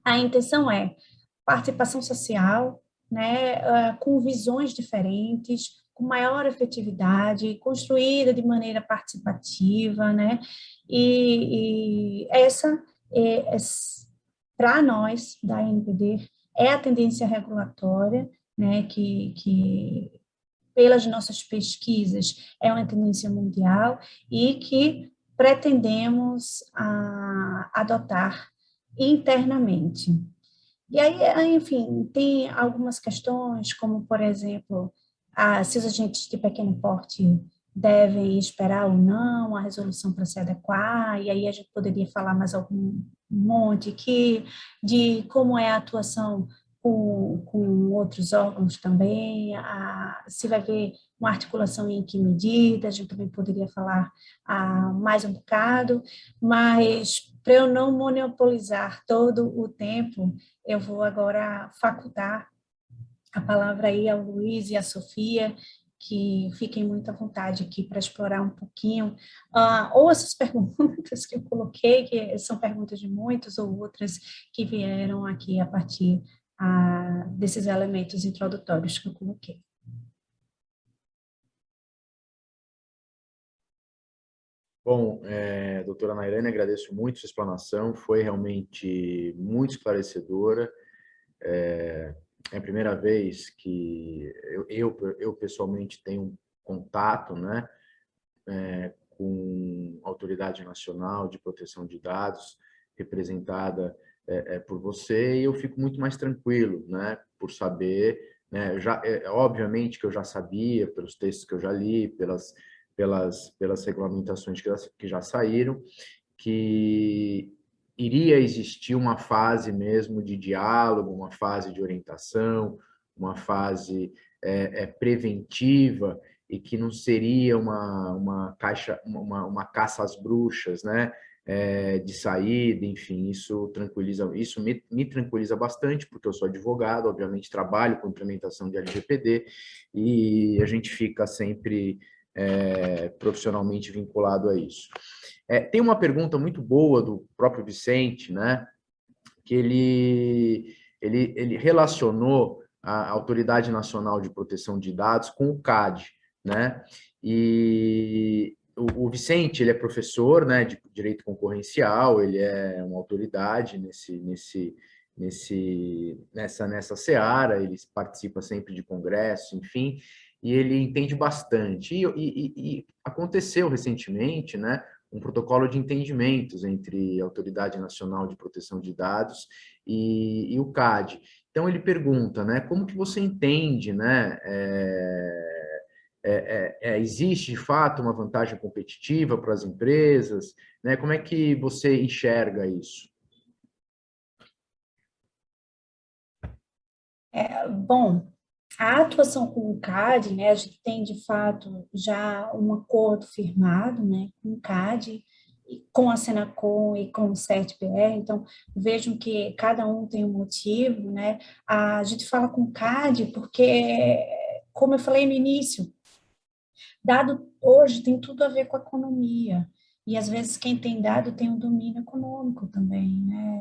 A intenção é participação social, né, com visões diferentes, com maior efetividade, construída de maneira participativa, né, e essa, para nós, da ANPD, é a tendência regulatória, né, que pelas nossas pesquisas, é uma tendência mundial e que pretendemos adotar internamente. E aí, enfim, tem algumas questões, como, por exemplo, se os agentes de pequeno porte devem esperar ou não a resolução para se adequar, e aí a gente poderia falar mais algum monte aqui de como é a atuação com outros órgãos também, se vai haver uma articulação em que medida, a gente também poderia falar mais um bocado, mas para eu não monopolizar todo o tempo, eu vou agora facultar a palavra aí ao Luiz e à Sofia, que fiquem muito à vontade aqui para explorar um pouquinho, ou essas perguntas que eu coloquei, que são perguntas de muitos, ou outras que vieram aqui a partir desses elementos introdutórios que eu coloquei. Bom, doutora Nairane, agradeço muito sua explanação, foi realmente muito esclarecedora. É a primeira vez que eu pessoalmente tenho contato, né, com a Autoridade Nacional de Proteção de Dados, representada por você, e eu fico muito mais tranquilo, né, por saber, né? Obviamente que eu já sabia, pelos textos que eu já li, pelas regulamentações que já saíram, que iria existir uma fase mesmo de diálogo, uma fase de orientação, uma fase preventiva, e que não seria uma caça às bruxas, né? De saída, enfim, isso me tranquiliza bastante, porque eu sou advogado, obviamente trabalho com implementação de LGPD, e a gente fica sempre profissionalmente vinculado a isso. Tem uma pergunta muito boa do próprio Vicente, né? Que ele relacionou a Autoridade Nacional de Proteção de Dados com o CAD, né? E o Vicente, ele é professor, né, de direito concorrencial, ele é uma autoridade nessa seara, ele participa sempre de congresso, enfim, e ele entende bastante. E aconteceu recentemente, né, um protocolo de entendimentos entre a Autoridade Nacional de Proteção de Dados e o CAD. Então, ele pergunta, né, como que você entende, né, existe, de fato, uma vantagem competitiva para as empresas, né? Como é que você enxerga isso? Bom, a atuação com o CAD, né, a gente tem, de fato, já um acordo firmado, né, com o CAD, com a Senacom e com o CERT-PR, então, vejam que cada um tem um motivo, né, a gente fala com o CAD porque, como eu falei no início, dado hoje tem tudo a ver com a economia, e às vezes quem tem dado tem um domínio econômico também, né?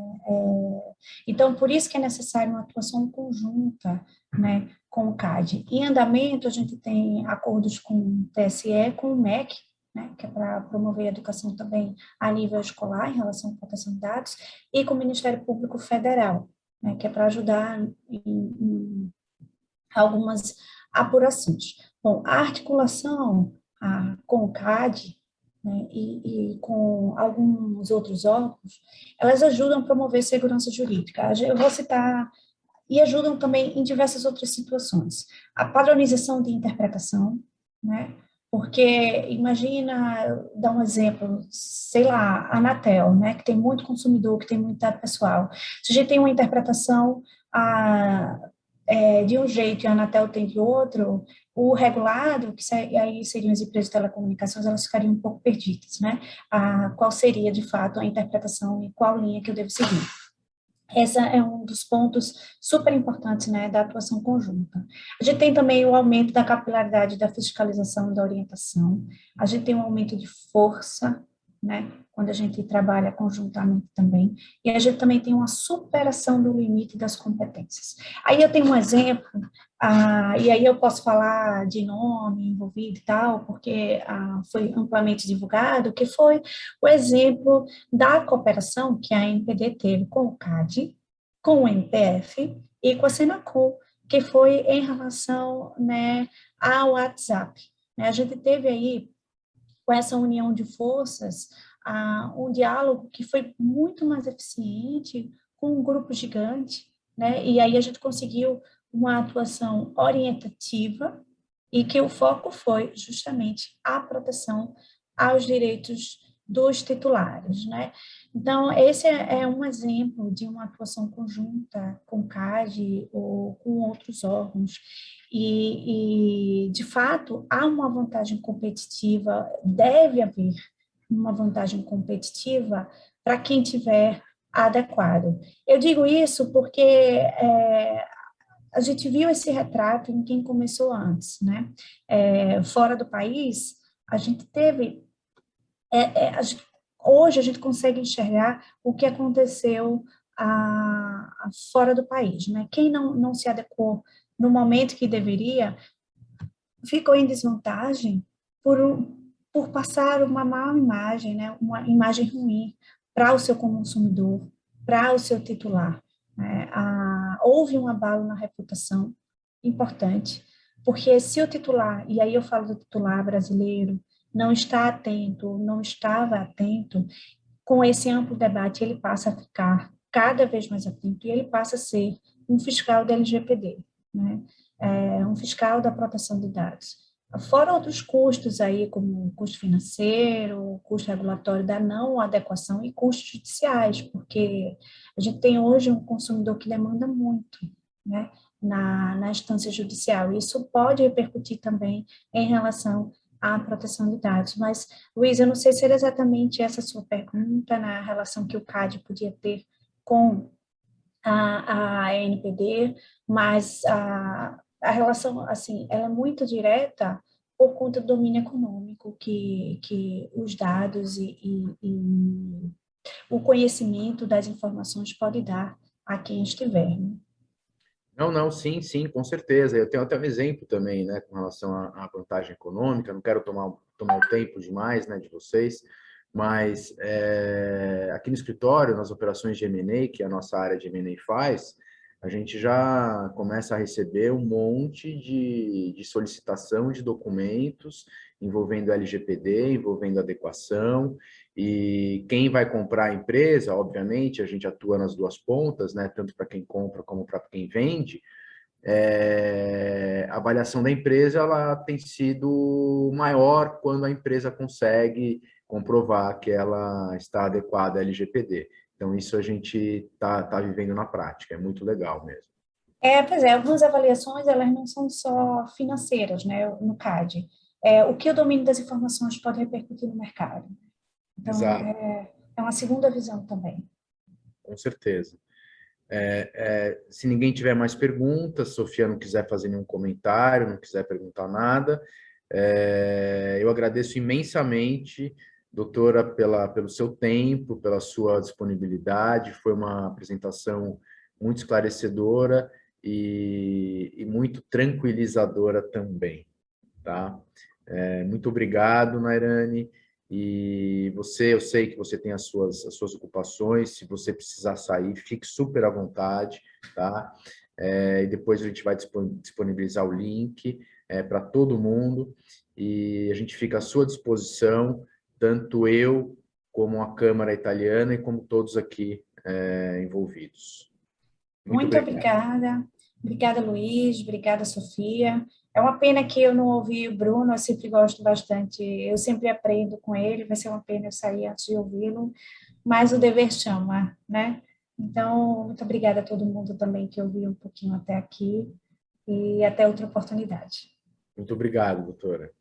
Então, por isso que é necessário uma atuação conjunta, né, com o CAD. Em andamento, a gente tem acordos com o TSE, com o MEC, né, que é para promover a educação também a nível escolar em relação à proteção de dados, e com o Ministério Público Federal, né, que é para ajudar em algumas apurações. Bom, a articulação com o CAD, né, e com alguns outros órgãos, elas ajudam a promover segurança jurídica. Eu vou citar, e ajudam também em diversas outras situações. A padronização de interpretação, né, porque imagina, dar um exemplo, sei lá, a Anatel, né, que tem muito consumidor, que tem muito dado pessoal. Se a gente tem uma interpretação de um jeito e a Anatel tem de outro, o regulado, que aí seriam as empresas de telecomunicações, elas ficariam um pouco perdidas, né? Qual seria, de fato, a interpretação e qual linha que eu devo seguir. Esse é um dos pontos super importantes, né, da atuação conjunta. A gente tem também o aumento da capilaridade da fiscalização e da orientação. A gente tem um aumento de força, né, quando a gente trabalha conjuntamente também. E a gente também tem uma superação do limite das competências. Aí eu tenho um exemplo, e aí eu posso falar de nome envolvido e tal, porque foi amplamente divulgado, que foi o exemplo da cooperação que a ANPD teve com o CAD, com o MPF e com a Senacom, que foi em relação, né, ao WhatsApp. A gente teve aí, com essa união de forças, um diálogo que foi muito mais eficiente com um grupo gigante, né? E aí a gente conseguiu uma atuação orientativa e que o foco foi justamente a proteção aos direitos dos titulares, né? Então, esse é um exemplo de uma atuação conjunta com o CAD ou com outros órgãos. E, de fato, há uma vantagem competitiva, deve haver uma vantagem competitiva para quem tiver adequado. Eu digo isso porque a gente viu esse retrato em quem começou antes, né? Fora do país, a gente teve... hoje a gente consegue enxergar o que aconteceu fora do país, né? Quem não se adequou no momento que deveria, ficou em desvantagem por passar uma má imagem, né? Uma imagem ruim para o seu consumidor, para o seu titular. Né? Houve um abalo na reputação importante, porque se o titular, e aí eu falo do titular brasileiro, não está atento, não estava atento, com esse amplo debate ele passa a ficar cada vez mais atento e ele passa a ser um fiscal da LGPD, né? um fiscal da proteção de dados. Fora outros custos aí, como o custo financeiro, o custo regulatório da não adequação e custos judiciais, porque a gente tem hoje um consumidor que demanda muito, né, na instância judicial. Isso pode repercutir também em relação à proteção de dados. Mas, Luiz, eu não sei se era exatamente essa sua pergunta na relação que o CAD podia ter com a NPD, mas a relação, assim, ela é muito direta por conta do domínio econômico que os dados e o conhecimento das informações pode dar a quem estiver, né? Não, sim, com certeza. Eu tenho até um exemplo também, né, com relação à vantagem econômica. Não quero tomar o tempo demais, né, de vocês, mas aqui no escritório, nas operações de M&A, que a nossa área de M&A faz, a gente já começa a receber um monte de solicitação de documentos envolvendo LGPD, envolvendo adequação, e quem vai comprar a empresa, obviamente, a gente atua nas duas pontas, né, tanto para quem compra como para quem vende. A avaliação da empresa ela tem sido maior quando a empresa consegue comprovar que ela está adequada à LGPD. Então, isso a gente tá vivendo na prática, é muito legal mesmo. Pois é, algumas avaliações, elas não são só financeiras, né, no CAD. O que o domínio das informações pode repercutir no mercado. Então, Exato. É uma segunda visão também. Com certeza. Se ninguém tiver mais perguntas, Sofia não quiser fazer nenhum comentário, não quiser perguntar nada, eu agradeço imensamente, doutora, pelo seu tempo, pela sua disponibilidade. Foi uma apresentação muito esclarecedora e muito tranquilizadora também, tá? Muito obrigado, Nairane. E eu sei que você tem as suas ocupações. Se você precisar sair, fique super à vontade, tá? E depois a gente vai disponibilizar o link para todo mundo e a gente fica à sua disposição, tanto eu como a Câmara Italiana e como todos aqui envolvidos. Muito obrigada. Obrigada, Luiz. Obrigada, Sofia. É uma pena que eu não ouvi o Bruno, eu sempre gosto bastante, eu sempre aprendo com ele, vai ser uma pena eu sair antes de ouvi-lo, mas o dever chama, né? Então, muito obrigada a todo mundo também que ouviu um pouquinho até aqui e até outra oportunidade. Muito obrigado, doutora.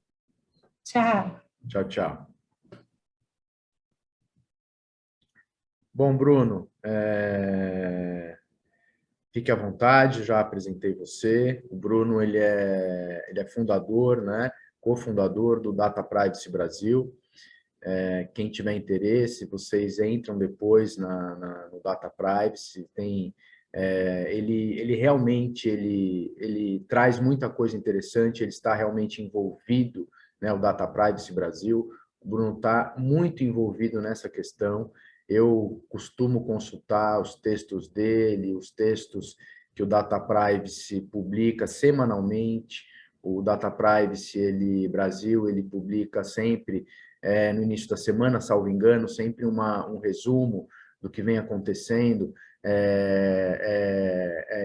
Tchau. Tchau, tchau. Bom, Bruno, fique à vontade, já apresentei você. O Bruno, ele é fundador, né, cofundador do Data Privacy Brasil. Quem tiver interesse, vocês entram depois no Data Privacy. Ele realmente ele traz muita coisa interessante, ele está realmente envolvido, né, o Data Privacy Brasil. O Bruno está muito envolvido nessa questão. Eu costumo consultar os textos dele, os textos que o Data Privacy publica semanalmente. O Data Privacy Brasil, ele publica sempre, no início da semana, salvo engano, sempre um resumo do que vem acontecendo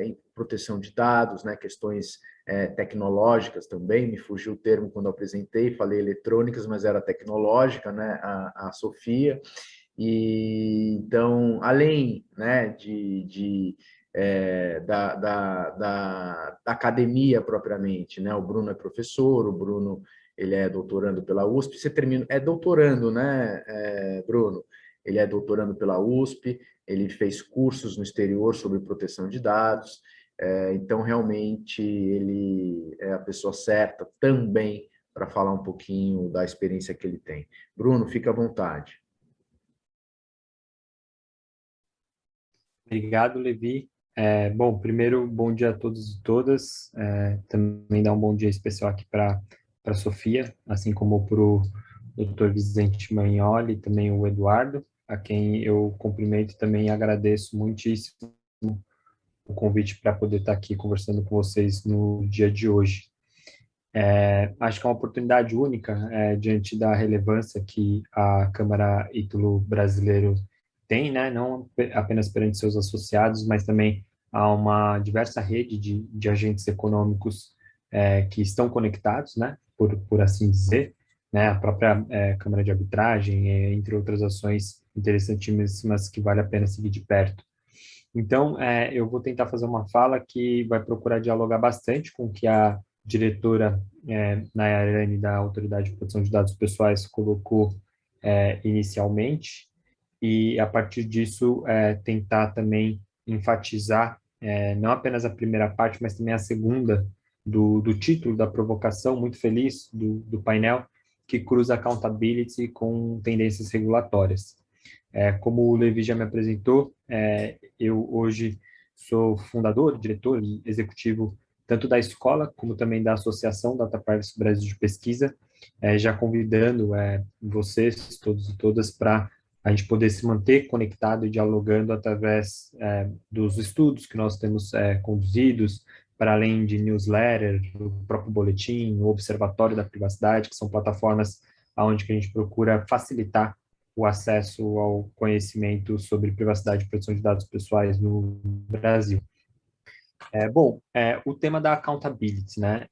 em proteção de dados, né, questões tecnológicas também. Me fugiu o termo quando eu apresentei, falei eletrônicas, mas era tecnológica, né, a Sofia. E então, além, né, da academia propriamente, né? O Bruno é professor, o Bruno ele é doutorando pela USP. Você é doutorando, né, Bruno? Ele é doutorando pela USP. Ele fez cursos no exterior sobre proteção de dados. Então, realmente, ele é a pessoa certa também para falar um pouquinho da experiência que ele tem. Bruno, fica à vontade. Obrigado, Levi. Bom, primeiro, bom dia a todos e todas. Também dar um bom dia especial aqui para a Sofia, assim como para o Dr. Vicente Magnoli e também o Eduardo, a quem eu cumprimento e também agradeço muitíssimo o convite para poder estar aqui conversando com vocês no dia de hoje. Acho que é uma oportunidade única diante da relevância que a Câmara Ítalo Brasileiro tem, né, não apenas perante seus associados, mas também há uma diversa rede de agentes econômicos que estão conectados, né, por assim dizer, né, a própria Câmara de Arbitragem, entre outras ações interessantíssimas que vale a pena seguir de perto. Então, eu vou tentar fazer uma fala que vai procurar dialogar bastante com o que a diretora Nayarane, da Autoridade de Proteção de Dados Pessoais, colocou inicialmente, e a partir disso tentar também enfatizar não apenas a primeira parte, mas também a segunda do título da provocação, muito feliz, do painel, que cruza accountability com tendências regulatórias. Como o Levi já me apresentou, eu hoje sou fundador, diretor e executivo tanto da escola como também da Associação Data Privacy Brasil de Pesquisa, já convidando vocês, todos e todas, para a gente poder se manter conectado e dialogando através dos estudos que nós temos conduzidos, para além de newsletter, o próprio boletim, o Observatório da Privacidade, que são plataformas onde que a gente procura facilitar o acesso ao conhecimento sobre privacidade e proteção de dados pessoais no Brasil. O tema da accountability, né?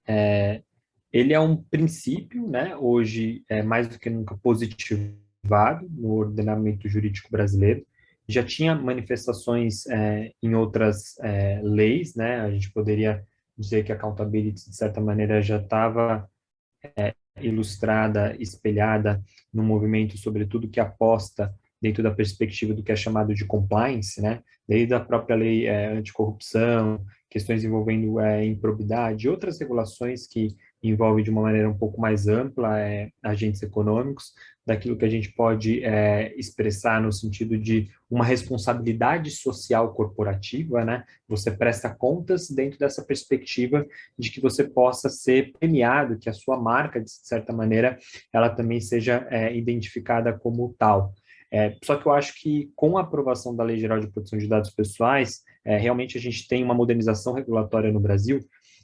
Ele é um princípio, né? Hoje é mais do que nunca positivado no ordenamento jurídico brasileiro. Já tinha manifestações em outras leis, né? A gente poderia dizer que a accountability, de certa maneira, já estava ilustrada, espelhada no movimento, sobretudo, que aposta dentro da perspectiva do que é chamado de compliance, né? Desde a própria lei anticorrupção, questões envolvendo improbidade, outras regulações que envolvem de uma maneira um pouco mais ampla agentes econômicos, daquilo que a gente pode expressar no sentido de uma responsabilidade social corporativa, né? Você presta contas dentro dessa perspectiva de que você possa ser premiado, que a sua marca, de certa maneira, ela também seja identificada como tal. Só que eu acho que com a aprovação da Lei Geral de Proteção de Dados Pessoais, realmente a gente tem uma modernização regulatória no Brasil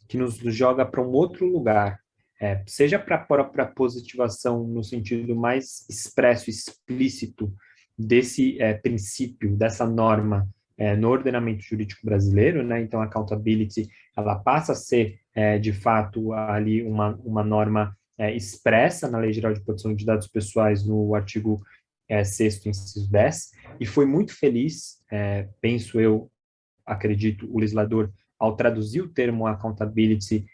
que nos joga para um outro lugar, seja para a própria positivação no sentido mais expresso, explícito desse princípio, dessa norma no ordenamento jurídico brasileiro, né? Então a accountability ela passa a ser de fato ali uma norma expressa na Lei Geral de Proteção de Dados Pessoais no artigo 6º, inciso 10, e foi muito feliz, penso eu, acredito, o legislador, ao traduzir o termo accountability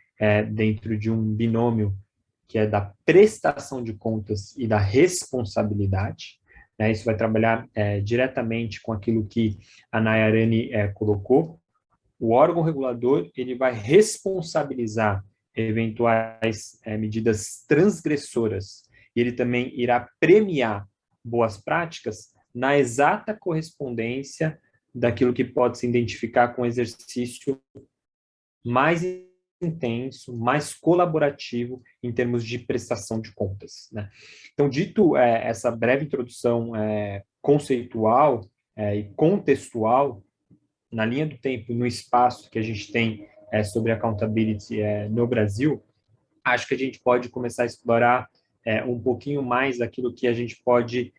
dentro de um binômio que é da prestação de contas e da responsabilidade, né? Isso vai trabalhar diretamente com aquilo que a Nayarane colocou. O órgão regulador ele vai responsabilizar eventuais medidas transgressoras, e ele também irá premiar boas práticas na exata correspondência daquilo que pode se identificar com um exercício mais intenso, mais colaborativo em termos de prestação de contas, né? Então, dito essa breve introdução conceitual e contextual, na linha do tempo, no espaço que a gente tem sobre accountability no Brasil, acho que a gente pode começar a explorar um pouquinho mais daquilo que a gente pode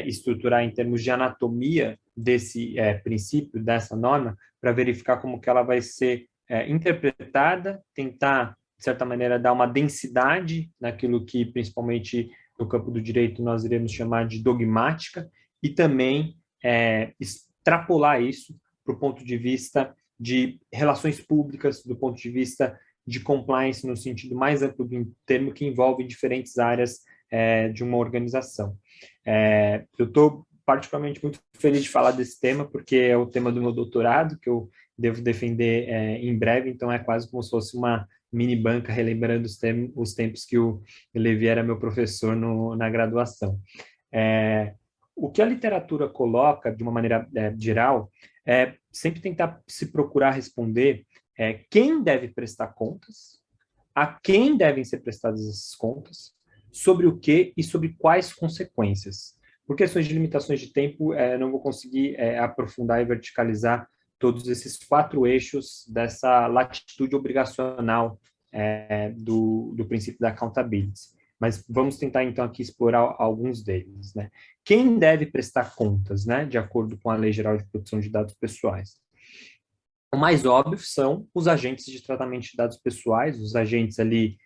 estruturar em termos de anatomia desse princípio, dessa norma, para verificar como que ela vai ser interpretada, tentar, de certa maneira, dar uma densidade naquilo que, principalmente no campo do direito, nós iremos chamar de dogmática, e também extrapolar isso para o ponto de vista de relações públicas, do ponto de vista de compliance, no sentido mais amplo do termo, que envolve diferentes áreas de uma organização. Eu estou particularmente muito feliz de falar desse tema, porque é o tema do meu doutorado, que eu devo defender em breve, então é quase como se fosse uma mini banca, relembrando os tempos que o Levi era meu professor na graduação. O que a literatura coloca, de uma maneira geral, é sempre tentar se procurar responder quem deve prestar contas, a quem devem ser prestadas essas contas, sobre o que e sobre quais consequências. Por questões de limitações de tempo, não vou conseguir aprofundar e verticalizar todos esses 4 eixos dessa latitude obrigacional do princípio da accountability. Mas vamos tentar, então, aqui explorar alguns deles, né? Quem deve prestar contas, né, de acordo com a Lei Geral de Proteção de Dados Pessoais? O mais óbvio são os agentes de tratamento de dados pessoais, os agentes ali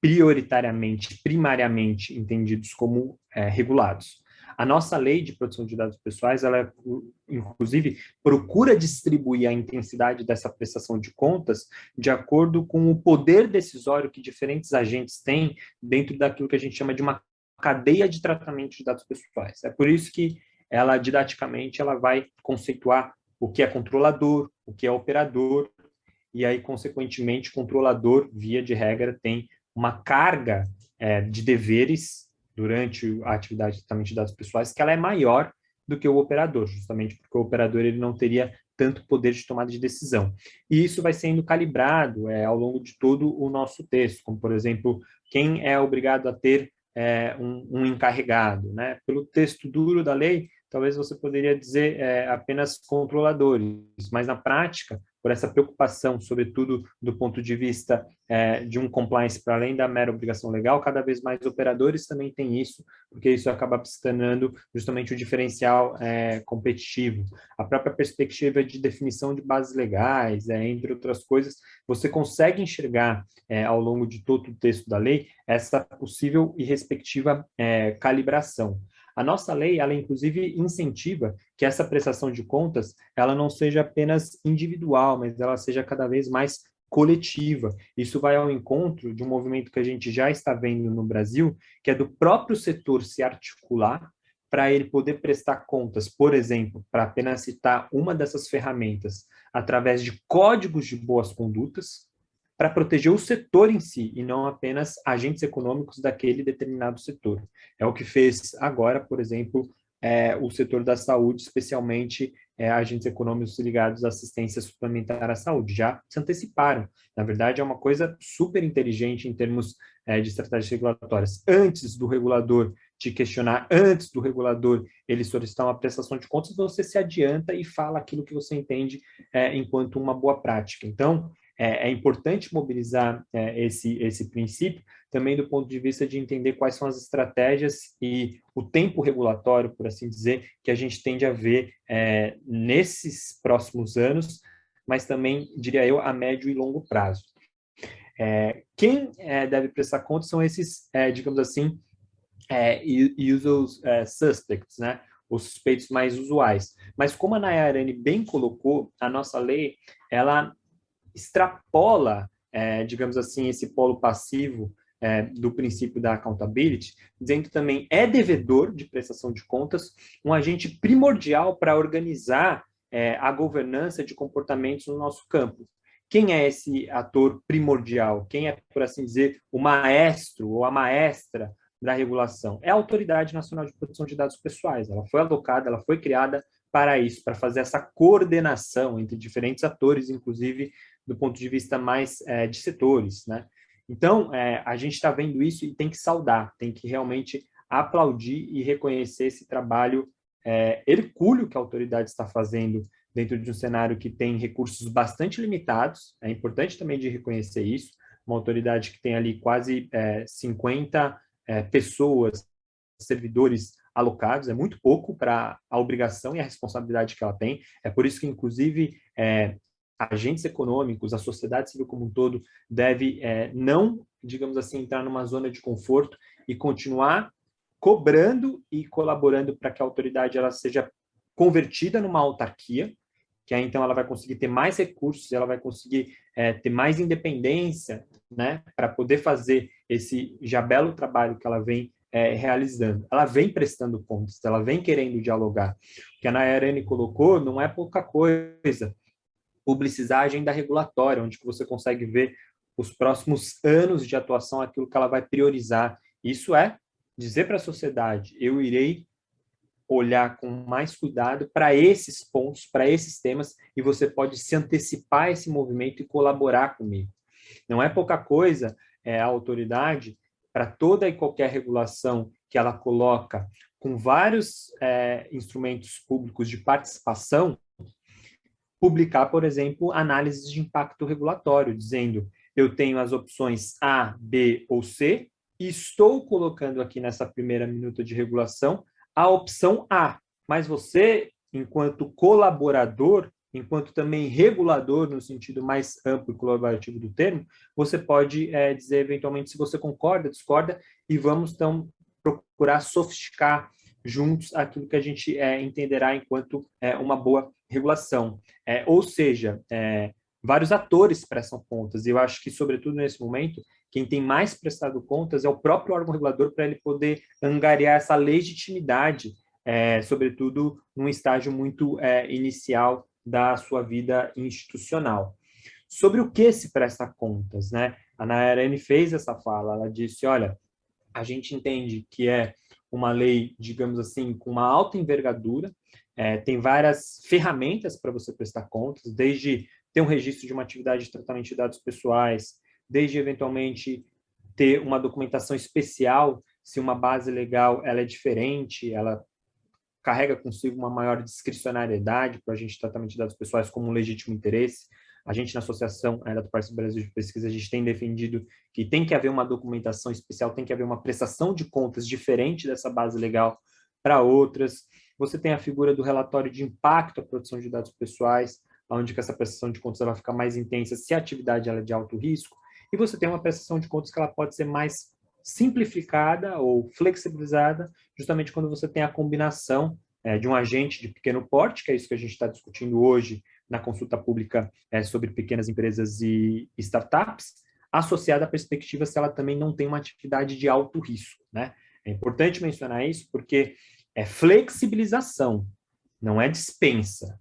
prioritariamente, primariamente entendidos como regulados. A nossa lei de proteção de dados pessoais, ela, inclusive, procura distribuir a intensidade dessa prestação de contas de acordo com o poder decisório que diferentes agentes têm dentro daquilo que a gente chama de uma cadeia de tratamento de dados pessoais. É por isso que ela, didaticamente, ela vai conceituar o que é controlador, o que é operador, e aí, consequentemente, controlador, via de regra, tem uma carga de deveres durante a atividade de tratamento de dados pessoais que ela é maior do que o operador, justamente porque o operador ele não teria tanto poder de tomada de decisão. E isso vai sendo calibrado ao longo de todo o nosso texto, como, por exemplo, quem é obrigado a ter um encarregado, né? Pelo texto duro da lei, talvez você poderia dizer apenas controladores, mas na prática, por essa preocupação, sobretudo do ponto de vista de um compliance para além da mera obrigação legal, cada vez mais operadores também têm isso, porque isso acaba se tornando justamente o diferencial competitivo. A própria perspectiva de definição de bases legais, entre outras coisas, você consegue enxergar ao longo de todo o texto da lei essa possível e respectiva calibração. A nossa lei, ela inclusive incentiva que essa prestação de contas, ela não seja apenas individual, mas ela seja cada vez mais coletiva. Isso vai ao encontro de um movimento que a gente já está vendo no Brasil, que é do próprio setor se articular para ele poder prestar contas, por exemplo, para apenas citar uma dessas ferramentas, através de códigos de boas condutas, para proteger o setor em si, e não apenas agentes econômicos daquele determinado setor. É o que fez agora, por exemplo, o setor da saúde, especialmente agentes econômicos ligados à assistência suplementar à saúde, já se anteciparam. Na verdade, é uma coisa super inteligente em termos de estratégias regulatórias. Antes do regulador te questionar, antes do regulador ele solicitar uma prestação de contas, você se adianta e fala aquilo que você entende enquanto uma boa prática. Então, é importante mobilizar esse princípio, também do ponto de vista de entender quais são as estratégias e o tempo regulatório, por assim dizer, que a gente tende a ver nesses próximos anos, mas também, diria eu, a médio e longo prazo. Quem deve prestar conta são esses, digamos assim, usual suspects, né? Os suspeitos mais usuais. Mas como a Nayarane bem colocou, a nossa lei, ela extrapola, digamos assim, esse polo passivo do princípio da accountability, dizendo também é devedor de prestação de contas, um agente primordial para organizar a governança de comportamentos no nosso campo. Quem é esse ator primordial? Quem é, por assim dizer, o maestro ou a maestra da regulação? É a Autoridade Nacional de Proteção de Dados Pessoais. Ela foi alocada, ela foi criada para isso, para fazer essa coordenação entre diferentes atores, inclusive do ponto de vista mais de setores, né? Então, a gente está vendo isso e tem que saudar, tem que realmente aplaudir e reconhecer esse trabalho hercúleo que a autoridade está fazendo dentro de um cenário que tem recursos bastante limitados. É importante também de reconhecer isso, uma autoridade que tem ali quase 50 pessoas, servidores alocados, é muito pouco para a obrigação e a responsabilidade que ela tem. É por isso que, inclusive, agentes econômicos, a sociedade civil como um todo, deve não, digamos assim, entrar numa zona de conforto e continuar cobrando e colaborando para que a autoridade ela seja convertida numa autarquia, que aí então ela vai conseguir ter mais recursos, ela vai conseguir ter mais independência, né, para poder fazer esse já belo trabalho que ela vem realizando. Ela vem prestando contas, ela vem querendo dialogar. O que a Nayarane colocou não é pouca coisa. Publicizar a agenda regulatória, onde você consegue ver os próximos anos de atuação, aquilo que ela vai priorizar. Isso é dizer para a sociedade, eu irei olhar com mais cuidado para esses pontos, para esses temas, e você pode se antecipar a esse movimento e colaborar comigo. Não é pouca coisa a autoridade, para toda e qualquer regulação que ela coloca com vários instrumentos públicos de participação, publicar, por exemplo, análises de impacto regulatório, dizendo eu tenho as opções A, B ou C, e estou colocando aqui nessa primeira minuta de regulação a opção A, mas você, enquanto colaborador, enquanto também regulador, no sentido mais amplo e colaborativo do termo, você pode dizer, eventualmente, se você concorda, discorda, e vamos, então, procurar sofisticar juntos aquilo que a gente entenderá enquanto uma boa regulação. Ou seja, vários atores prestam contas, e eu acho que, sobretudo nesse momento, quem tem mais prestado contas é o próprio órgão regulador, para ele poder angariar essa legitimidade, sobretudo num estágio muito inicial da sua vida institucional. Sobre o que se presta contas, né? A Nayarene fez essa fala, ela disse, olha, a gente entende que é uma lei, digamos assim, com uma alta envergadura, tem várias ferramentas para você prestar contas, desde ter um registro de uma atividade de tratamento de dados pessoais, desde, eventualmente, ter uma documentação especial, se uma base legal ela é diferente, ela carrega consigo uma maior discricionariedade para a gente tratamento de dados pessoais como um legítimo interesse. A gente, na Associação da Parte do Brasil de Pesquisa, a gente tem defendido que tem que haver uma documentação especial, tem que haver uma prestação de contas diferente dessa base legal para outras. Você tem a figura do relatório de impacto à proteção de dados pessoais, onde que essa prestação de contas vai ficar mais intensa se a atividade ela é de alto risco. E você tem uma prestação de contas que ela pode ser mais simplificada ou flexibilizada, justamente quando você tem a combinação de um agente de pequeno porte, que é isso que a gente está discutindo hoje na consulta pública sobre pequenas empresas e startups, associada à perspectiva se ela também não tem uma atividade de alto risco, né? É importante mencionar isso porque é flexibilização, não é dispensa.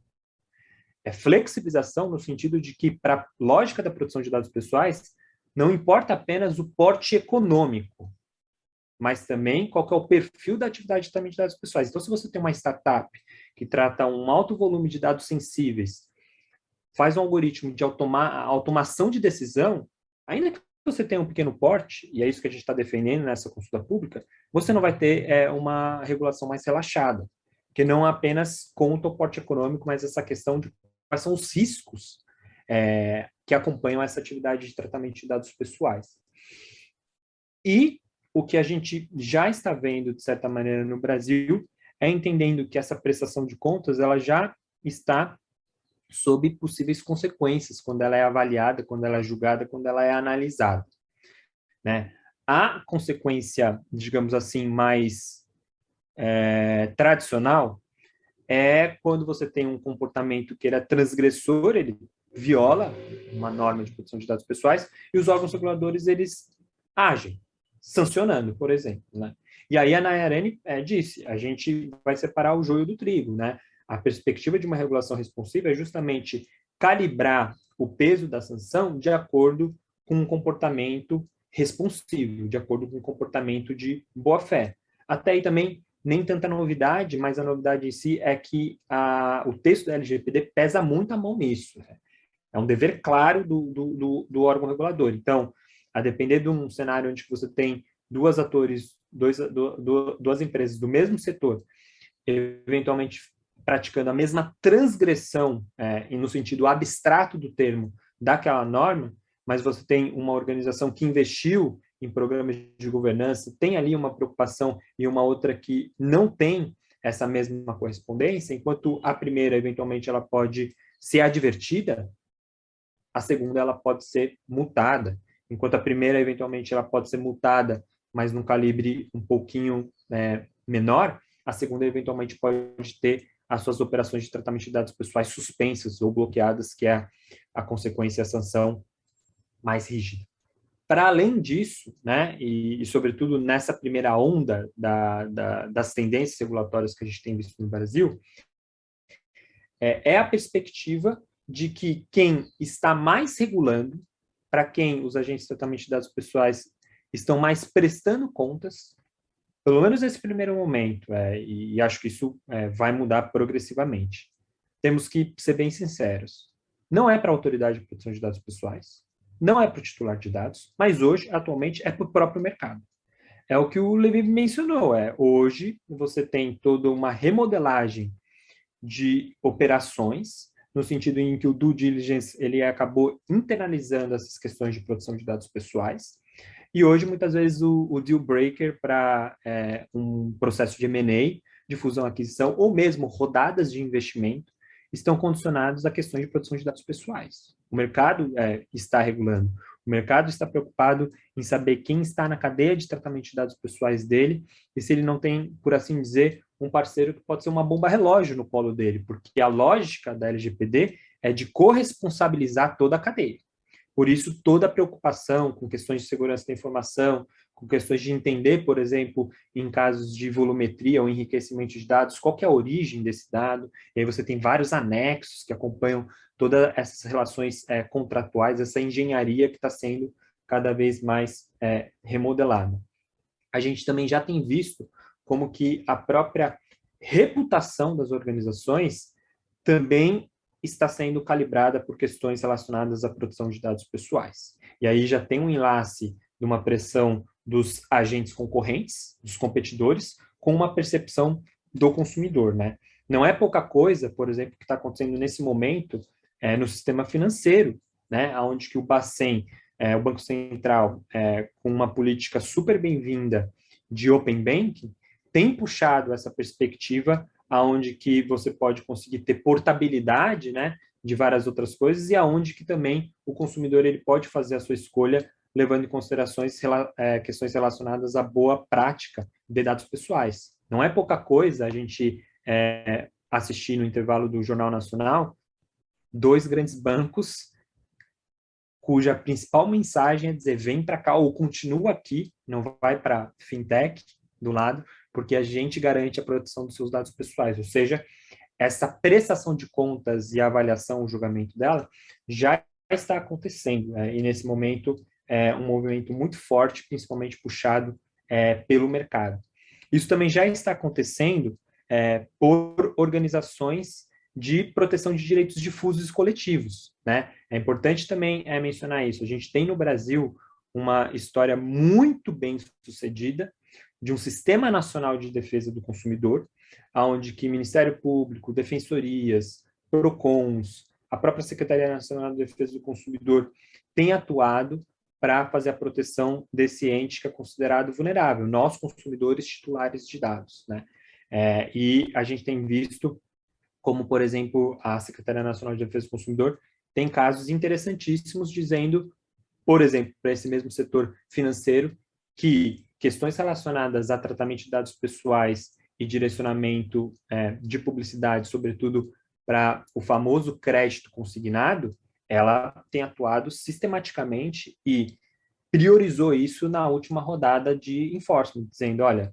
É flexibilização no sentido de que, para a lógica da proteção de dados pessoais, não importa apenas o porte econômico, mas também qual que é o perfil da atividade de tratamento de dados pessoais. Então, se você tem uma startup que trata um alto volume de dados sensíveis, faz um algoritmo de automação de decisão, ainda que você tenha um pequeno porte, e é isso que a gente está defendendo nessa consulta pública, você não vai ter uma regulação mais relaxada, que não apenas conta o porte econômico, mas essa questão de quais são os riscos que acompanham essa atividade de tratamento de dados pessoais. E o que a gente já está vendo, de certa maneira, no Brasil, é entendendo que essa prestação de contas ela já está sob possíveis consequências, quando ela é avaliada, quando ela é julgada, quando ela é analisada, né? A consequência, digamos assim, mais tradicional é quando você tem um comportamento que ele é transgressor, ele viola uma norma de proteção de dados pessoais, e os órgãos reguladores, eles agem, sancionando, por exemplo, né? E aí a Nayarene disse, a gente vai separar o joio do trigo, né? A perspectiva de uma regulação responsiva é justamente calibrar o peso da sanção de acordo com um comportamento responsivo, de acordo com um comportamento de boa-fé. Até aí também nem tanta novidade, mas a novidade em si é que o texto da LGPD pesa muito a mão nisso, né? É um dever claro do órgão regulador. Então, a depender de um cenário onde você tem duas empresas do mesmo setor, eventualmente praticando a mesma transgressão, e no sentido abstrato do termo, daquela norma, mas você tem uma organização que investiu em programas de governança, tem ali uma preocupação e uma outra que não tem essa mesma correspondência, enquanto a primeira, eventualmente, ela pode ser advertida, a segunda ela pode ser multada, enquanto a primeira, eventualmente, ela pode ser multada, mas num calibre um pouquinho menor, a segunda, eventualmente, pode ter as suas operações de tratamento de dados pessoais suspensas ou bloqueadas, que é a consequência, a sanção mais rígida. Para além disso, né, e sobretudo nessa primeira onda das tendências regulatórias que a gente tem visto no Brasil, é a perspectiva de que quem está mais regulando, para quem os agentes de tratamento de dados pessoais estão mais prestando contas, pelo menos nesse primeiro momento, e acho que isso vai mudar progressivamente. Temos que ser bem sinceros. Não é para a autoridade de proteção de dados pessoais, não é para o titular de dados, mas hoje, atualmente, é para o próprio mercado. É o que o Levi mencionou, hoje você tem toda uma remodelagem de operações, no sentido em que o due diligence ele acabou internalizando essas questões de proteção de dados pessoais, e hoje, muitas vezes, o deal breaker para um processo de M&A, de fusão-aquisição, ou mesmo rodadas de investimento, estão condicionados a questões de proteção de dados pessoais. O mercado está regulando. O mercado está preocupado em saber quem está na cadeia de tratamento de dados pessoais dele e se ele não tem, por assim dizer, um parceiro que pode ser uma bomba relógio no colo dele, porque a lógica da LGPD é de corresponsabilizar toda a cadeia. Por isso, toda a preocupação com questões de segurança da informação, com questões de entender, por exemplo, em casos de volumetria ou enriquecimento de dados, qual que é a origem desse dado, e aí você tem vários anexos que acompanham todas essas relações contratuais, essa engenharia que está sendo cada vez mais remodelada. A gente também já tem visto como que a própria reputação das organizações também está sendo calibrada por questões relacionadas à proteção de dados pessoais. E aí já tem um enlace de uma pressão dos agentes concorrentes, dos competidores, com uma percepção do consumidor, né? Não é pouca coisa, por exemplo, que está acontecendo nesse momento no sistema financeiro, né? Onde que o Bacen, o Banco Central, com uma política super bem-vinda de Open Banking, tem puxado essa perspectiva aonde que você pode conseguir ter portabilidade, né, de várias outras coisas e aonde que também o consumidor ele pode fazer a sua escolha levando em considerações questões relacionadas à boa prática de dados pessoais. Não é pouca coisa a gente assistir no intervalo do Jornal Nacional 2 grandes bancos cuja principal mensagem é dizer vem para cá ou continua aqui, não vai para fintech do lado, porque a gente garante a proteção dos seus dados pessoais, ou seja, essa prestação de contas e avaliação, o julgamento dela, já está acontecendo, e nesse momento é um movimento muito forte, principalmente puxado pelo mercado. Isso também já está acontecendo por organizações de proteção de direitos difusos e coletivos, né? É importante também mencionar isso. A gente tem no Brasil uma história muito bem sucedida de um Sistema Nacional de Defesa do Consumidor, onde que Ministério Público, defensorias, PROCONs, a própria Secretaria Nacional de Defesa do Consumidor tem atuado para fazer a proteção desse ente que é considerado vulnerável, nós consumidores titulares de dados, né? E a gente tem visto como, por exemplo, a Secretaria Nacional de Defesa do Consumidor tem casos interessantíssimos dizendo, por exemplo, para esse mesmo setor financeiro, que questões relacionadas a tratamento de dados pessoais e direcionamento de publicidade, sobretudo para o famoso crédito consignado, ela tem atuado sistematicamente e priorizou isso na última rodada de enforcement, dizendo, olha,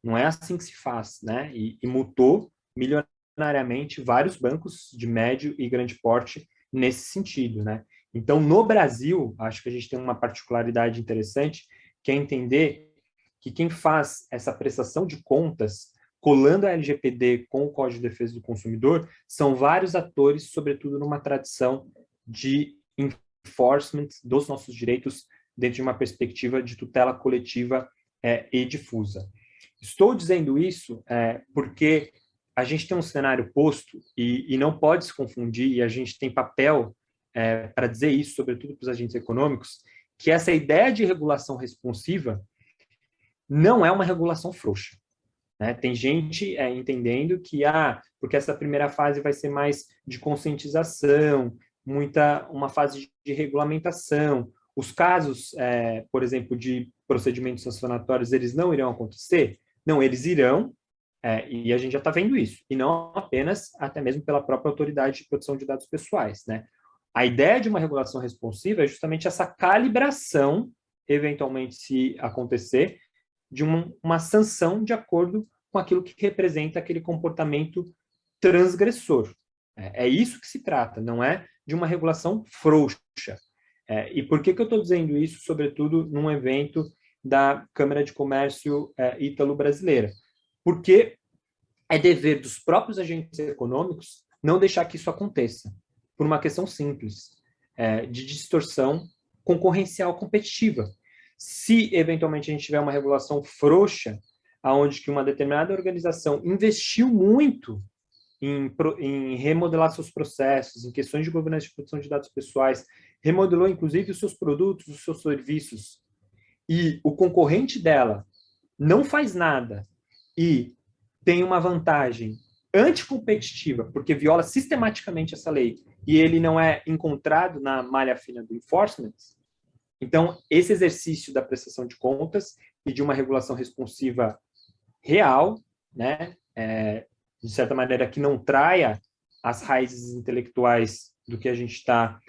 não é assim que se faz, né? E multou milionariamente vários bancos de médio e grande porte nesse sentido, né? Então, no Brasil, acho que a gente tem uma particularidade interessante, que é entender que quem faz essa prestação de contas, colando a LGPD com o Código de Defesa do Consumidor, são vários atores, sobretudo numa tradição de enforcement dos nossos direitos dentro de uma perspectiva de tutela coletiva e difusa. Estou dizendo isso porque a gente tem um cenário posto e não pode se confundir, e a gente tem papel para dizer isso, sobretudo para os agentes econômicos, que essa ideia de regulação responsiva não é uma regulação frouxa. Né? Tem gente entendendo que, porque essa primeira fase vai ser mais de conscientização, uma fase de regulamentação. Os casos, por exemplo, de procedimentos sancionatórios, eles não irão acontecer? Não, eles irão, e a gente já está vendo isso. E não apenas, até mesmo pela própria autoridade de proteção de dados pessoais. Né? A ideia de uma regulação responsiva é justamente essa calibração, eventualmente, se acontecer, de uma sanção de acordo com aquilo que representa aquele comportamento transgressor. É isso que se trata, não é de uma regulação frouxa. E por que eu estou dizendo isso, sobretudo, num evento da Câmara de Comércio Ítalo-Brasileira? Porque é dever dos próprios agentes econômicos não deixar que isso aconteça, por uma questão simples, de distorção concorrencial competitiva. Se, eventualmente, a gente tiver uma regulação frouxa, onde que uma determinada organização investiu muito em remodelar seus processos, em questões de governança de proteção de dados pessoais, remodelou, inclusive, os seus produtos, os seus serviços, e o concorrente dela não faz nada e tem uma vantagem anticompetitiva, porque viola sistematicamente essa lei, e ele não é encontrado na malha fina do enforcement, então, esse exercício da prestação de contas e de uma regulação responsiva real, né, de certa maneira que não traia as raízes intelectuais do que a gente está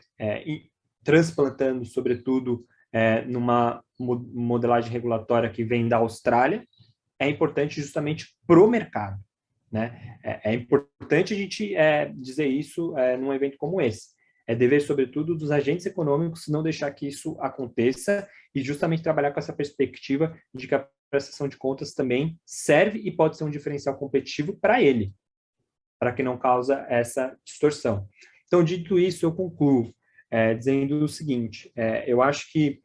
transplantando, sobretudo, numa modelagem regulatória que vem da Austrália, é importante justamente para o mercado. Né? É importante a gente dizer isso num evento como esse. É dever, sobretudo, dos agentes econômicos não deixar que isso aconteça e justamente trabalhar com essa perspectiva de que a prestação de contas também serve e pode ser um diferencial competitivo para ele, para que não causa essa distorção. Então, dito isso, eu concluo dizendo o seguinte, eu acho que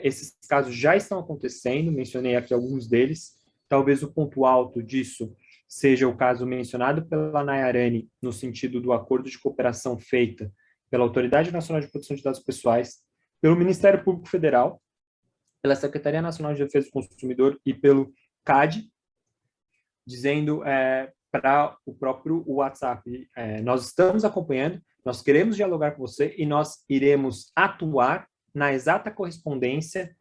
esses casos já estão acontecendo, mencionei aqui alguns deles, talvez o ponto alto disso seja o caso mencionado pela Nayarani, no sentido do acordo de cooperação feita pela Autoridade Nacional de Proteção de Dados Pessoais, pelo Ministério Público Federal, pela Secretaria Nacional de Defesa do Consumidor e pelo CAD, dizendo para o próprio WhatsApp, nós estamos acompanhando, nós queremos dialogar com você e nós iremos atuar na exata correspondência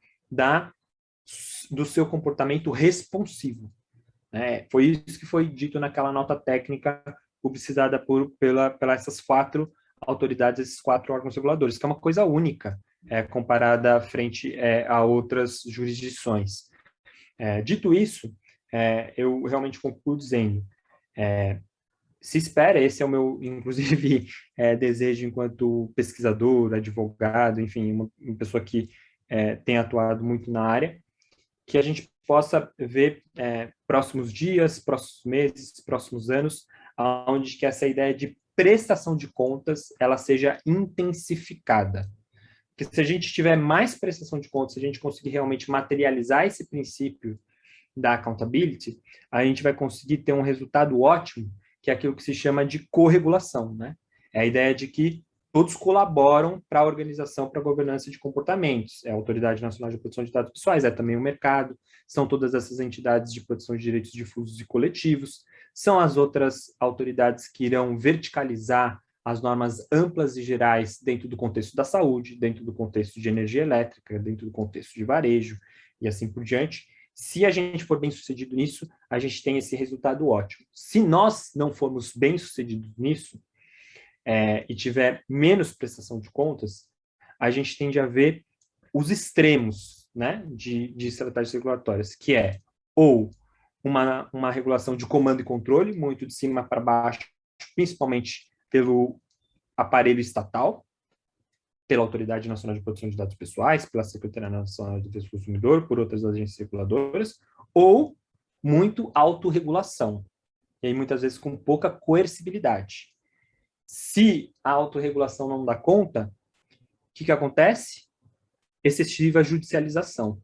do seu comportamento responsivo. Foi isso que foi dito naquela nota técnica publicitada pela essas 4 autoridades, esses 4 órgãos reguladores, que é uma coisa única comparada frente a outras jurisdições. Dito isso, eu realmente concluo dizendo, se espera, esse é o meu, inclusive, desejo enquanto pesquisador, advogado, enfim, uma pessoa que tem atuado muito na área, que a gente possa ver próximos dias, próximos meses, próximos anos, onde que essa ideia de prestação de contas ela seja intensificada. Porque se a gente tiver mais prestação de contas, se a gente conseguir realmente materializar esse princípio da accountability, a gente vai conseguir ter um resultado ótimo, que é aquilo que se chama de corregulação, né? É a ideia de que todos colaboram para a organização, para a governança de comportamentos. É a Autoridade Nacional de Proteção de Dados Pessoais, é também o mercado, são todas essas entidades de proteção de direitos difusos e coletivos, são as outras autoridades que irão verticalizar as normas amplas e gerais dentro do contexto da saúde, dentro do contexto de energia elétrica, dentro do contexto de varejo e assim por diante. Se a gente for bem-sucedido nisso, a gente tem esse resultado ótimo. Se nós não formos bem-sucedidos nisso, e tiver menos prestação de contas, a gente tende a ver os extremos, né, de estratégias regulatórias, que é ou uma regulação de comando e controle, muito de cima para baixo, principalmente pelo aparelho estatal, pela Autoridade Nacional de Proteção de Dados Pessoais, pela Secretaria Nacional de Defesa do Consumidor, por outras agências reguladoras, ou muito autorregulação, e aí muitas vezes com pouca coercibilidade. Se a autorregulação não dá conta, o que acontece? Excessiva judicialização.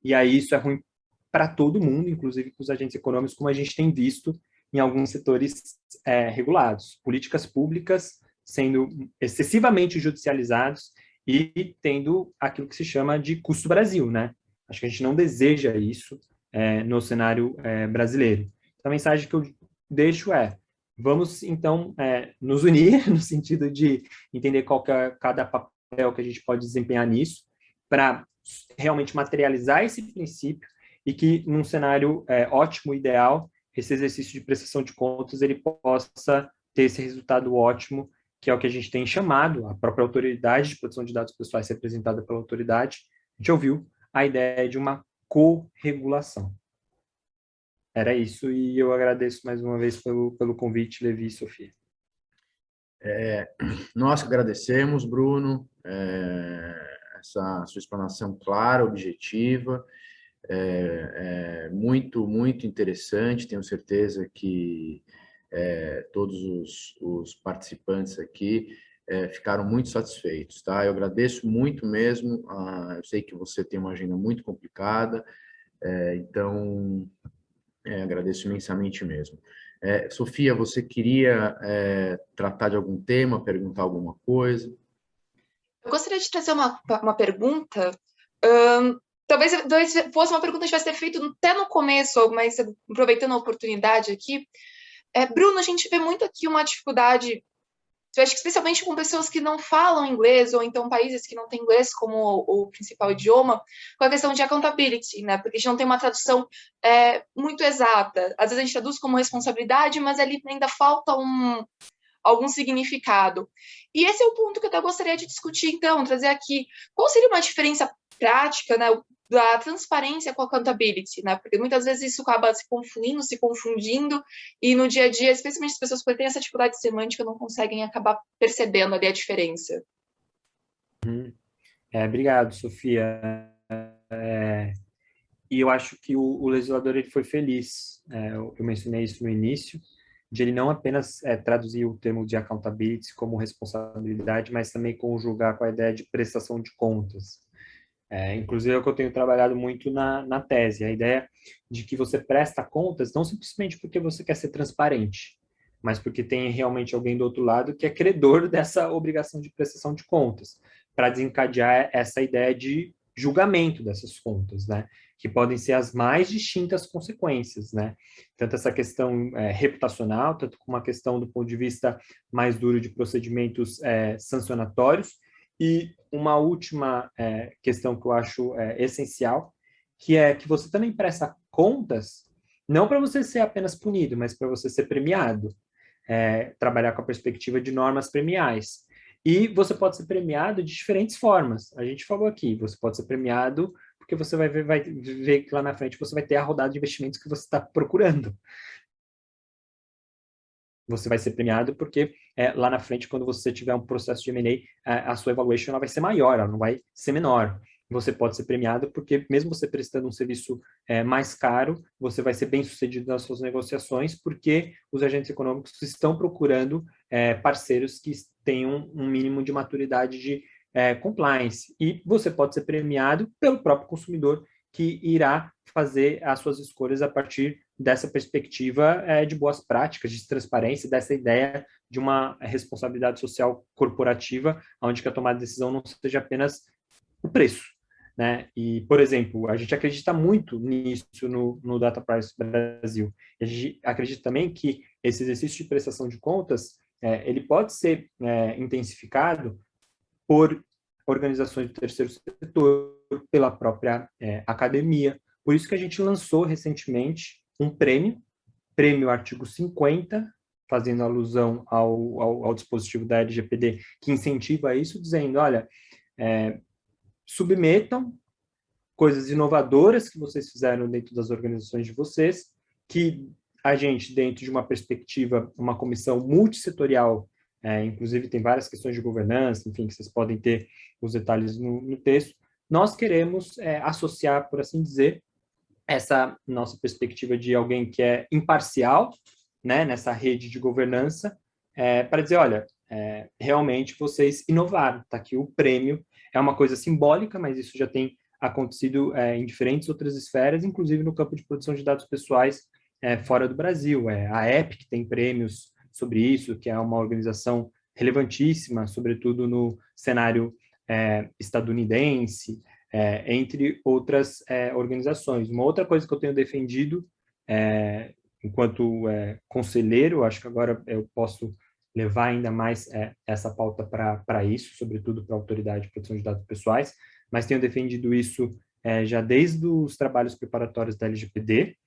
E aí isso é ruim para todo mundo, inclusive para os agentes econômicos, como a gente tem visto em alguns setores regulados. Políticas públicas sendo excessivamente judicializados e tendo aquilo que se chama de custo Brasil, né? Acho que a gente não deseja isso no cenário brasileiro. Então, a mensagem que eu deixo vamos, então, nos unir, no sentido de entender qual que é cada papel que a gente pode desempenhar nisso, para realmente materializar esse princípio e que, num cenário ótimo, ideal, esse exercício de prestação de contas ele possa ter esse resultado ótimo, que é o que a gente tem chamado, a própria Autoridade de Proteção de Dados Pessoais representada pela autoridade, a gente ouviu a ideia de uma corregulação. Era isso, e eu agradeço mais uma vez pelo convite, Levi e Sofia. Nós que agradecemos, Bruno, essa sua explanação clara, objetiva, muito, muito interessante. Tenho certeza que todos os participantes aqui ficaram muito satisfeitos, tá? Eu agradeço muito mesmo. Eu sei que você tem uma agenda muito complicada, então agradeço imensamente mesmo. Sofia, você queria tratar de algum tema, perguntar alguma coisa? Eu gostaria de trazer uma pergunta. Talvez fosse uma pergunta que tivesse feito até no começo, mas aproveitando a oportunidade aqui, Bruno, a gente vê muito aqui uma dificuldade, eu acho que especialmente com pessoas que não falam inglês, ou então países que não têm inglês como o principal idioma, com a questão de accountability, né? Porque a gente não tem uma tradução muito exata. Às vezes a gente traduz como responsabilidade, mas ali ainda falta algum significado. E esse é o ponto que eu até gostaria de discutir, então, trazer aqui. Qual seria uma diferença prática, né, da transparência com a accountability, né? Porque muitas vezes isso acaba se confundindo, e no dia a dia, especialmente as pessoas que têm essa dificuldade semântica, não conseguem acabar percebendo ali a diferença. Obrigado, Sofia. E eu acho que o legislador ele foi feliz, eu mencionei isso no início, de ele não apenas traduzir o termo de accountability como responsabilidade, mas também conjugar com a ideia de prestação de contas. Inclusive, é o que eu tenho trabalhado muito na tese, a ideia de que você presta contas não simplesmente porque você quer ser transparente, mas porque tem realmente alguém do outro lado que é credor dessa obrigação de prestação de contas, para desencadear essa ideia de julgamento dessas contas, né? Que podem ser as mais distintas consequências, né? Tanto essa questão reputacional, tanto como a questão do ponto de vista mais duro de procedimentos sancionatórios. E uma última questão que eu acho essencial, que é que você também presta contas, não para você ser apenas punido, mas para você ser premiado. Trabalhar com a perspectiva de normas premiais. E você pode ser premiado de diferentes formas. A gente falou aqui, você pode ser premiado porque você vai ver que lá na frente você vai ter a rodada de investimentos que você está procurando. Você vai ser premiado porque lá na frente, quando você tiver um processo de M&A, a sua evaluation ela vai ser maior, ela não vai ser menor. Você pode ser premiado porque, mesmo você prestando um serviço mais caro, você vai ser bem sucedido nas suas negociações, porque os agentes econômicos estão procurando parceiros que tenham um mínimo de maturidade de compliance. E você pode ser premiado pelo próprio consumidor, que irá fazer as suas escolhas a partir dessa perspectiva de boas práticas, de transparência, dessa ideia de uma responsabilidade social corporativa, onde que a tomada de decisão não seja apenas o preço, né? E, por exemplo, a gente acredita muito nisso no Data Privacy Brasil. A gente acredita também que esse exercício de prestação de contas, ele pode ser intensificado por organizações do terceiro setor, pela própria academia. Por isso que a gente lançou recentemente um prêmio artigo 50, fazendo alusão ao dispositivo da LGPD, que incentiva isso, dizendo, olha, submetam coisas inovadoras que vocês fizeram dentro das organizações de vocês, que a gente, dentro de uma perspectiva, uma comissão multissetorial, inclusive tem várias questões de governança, enfim, que vocês podem ter os detalhes no texto, nós queremos associar, por assim dizer, essa nossa perspectiva de alguém que é imparcial, né, nessa rede de governança, para dizer, olha, realmente vocês inovaram, está aqui o prêmio, é uma coisa simbólica, mas isso já tem acontecido em diferentes outras esferas, inclusive no campo de proteção de dados pessoais fora do Brasil. A Epic tem prêmios sobre isso, que é uma organização relevantíssima, sobretudo no cenário estadunidense, entre outras organizações. Uma outra coisa que eu tenho defendido, enquanto conselheiro, acho que agora eu posso levar ainda mais essa pauta para isso, sobretudo para a Autoridade de Proteção de Dados Pessoais, mas tenho defendido isso já desde os trabalhos preparatórios da LGPD,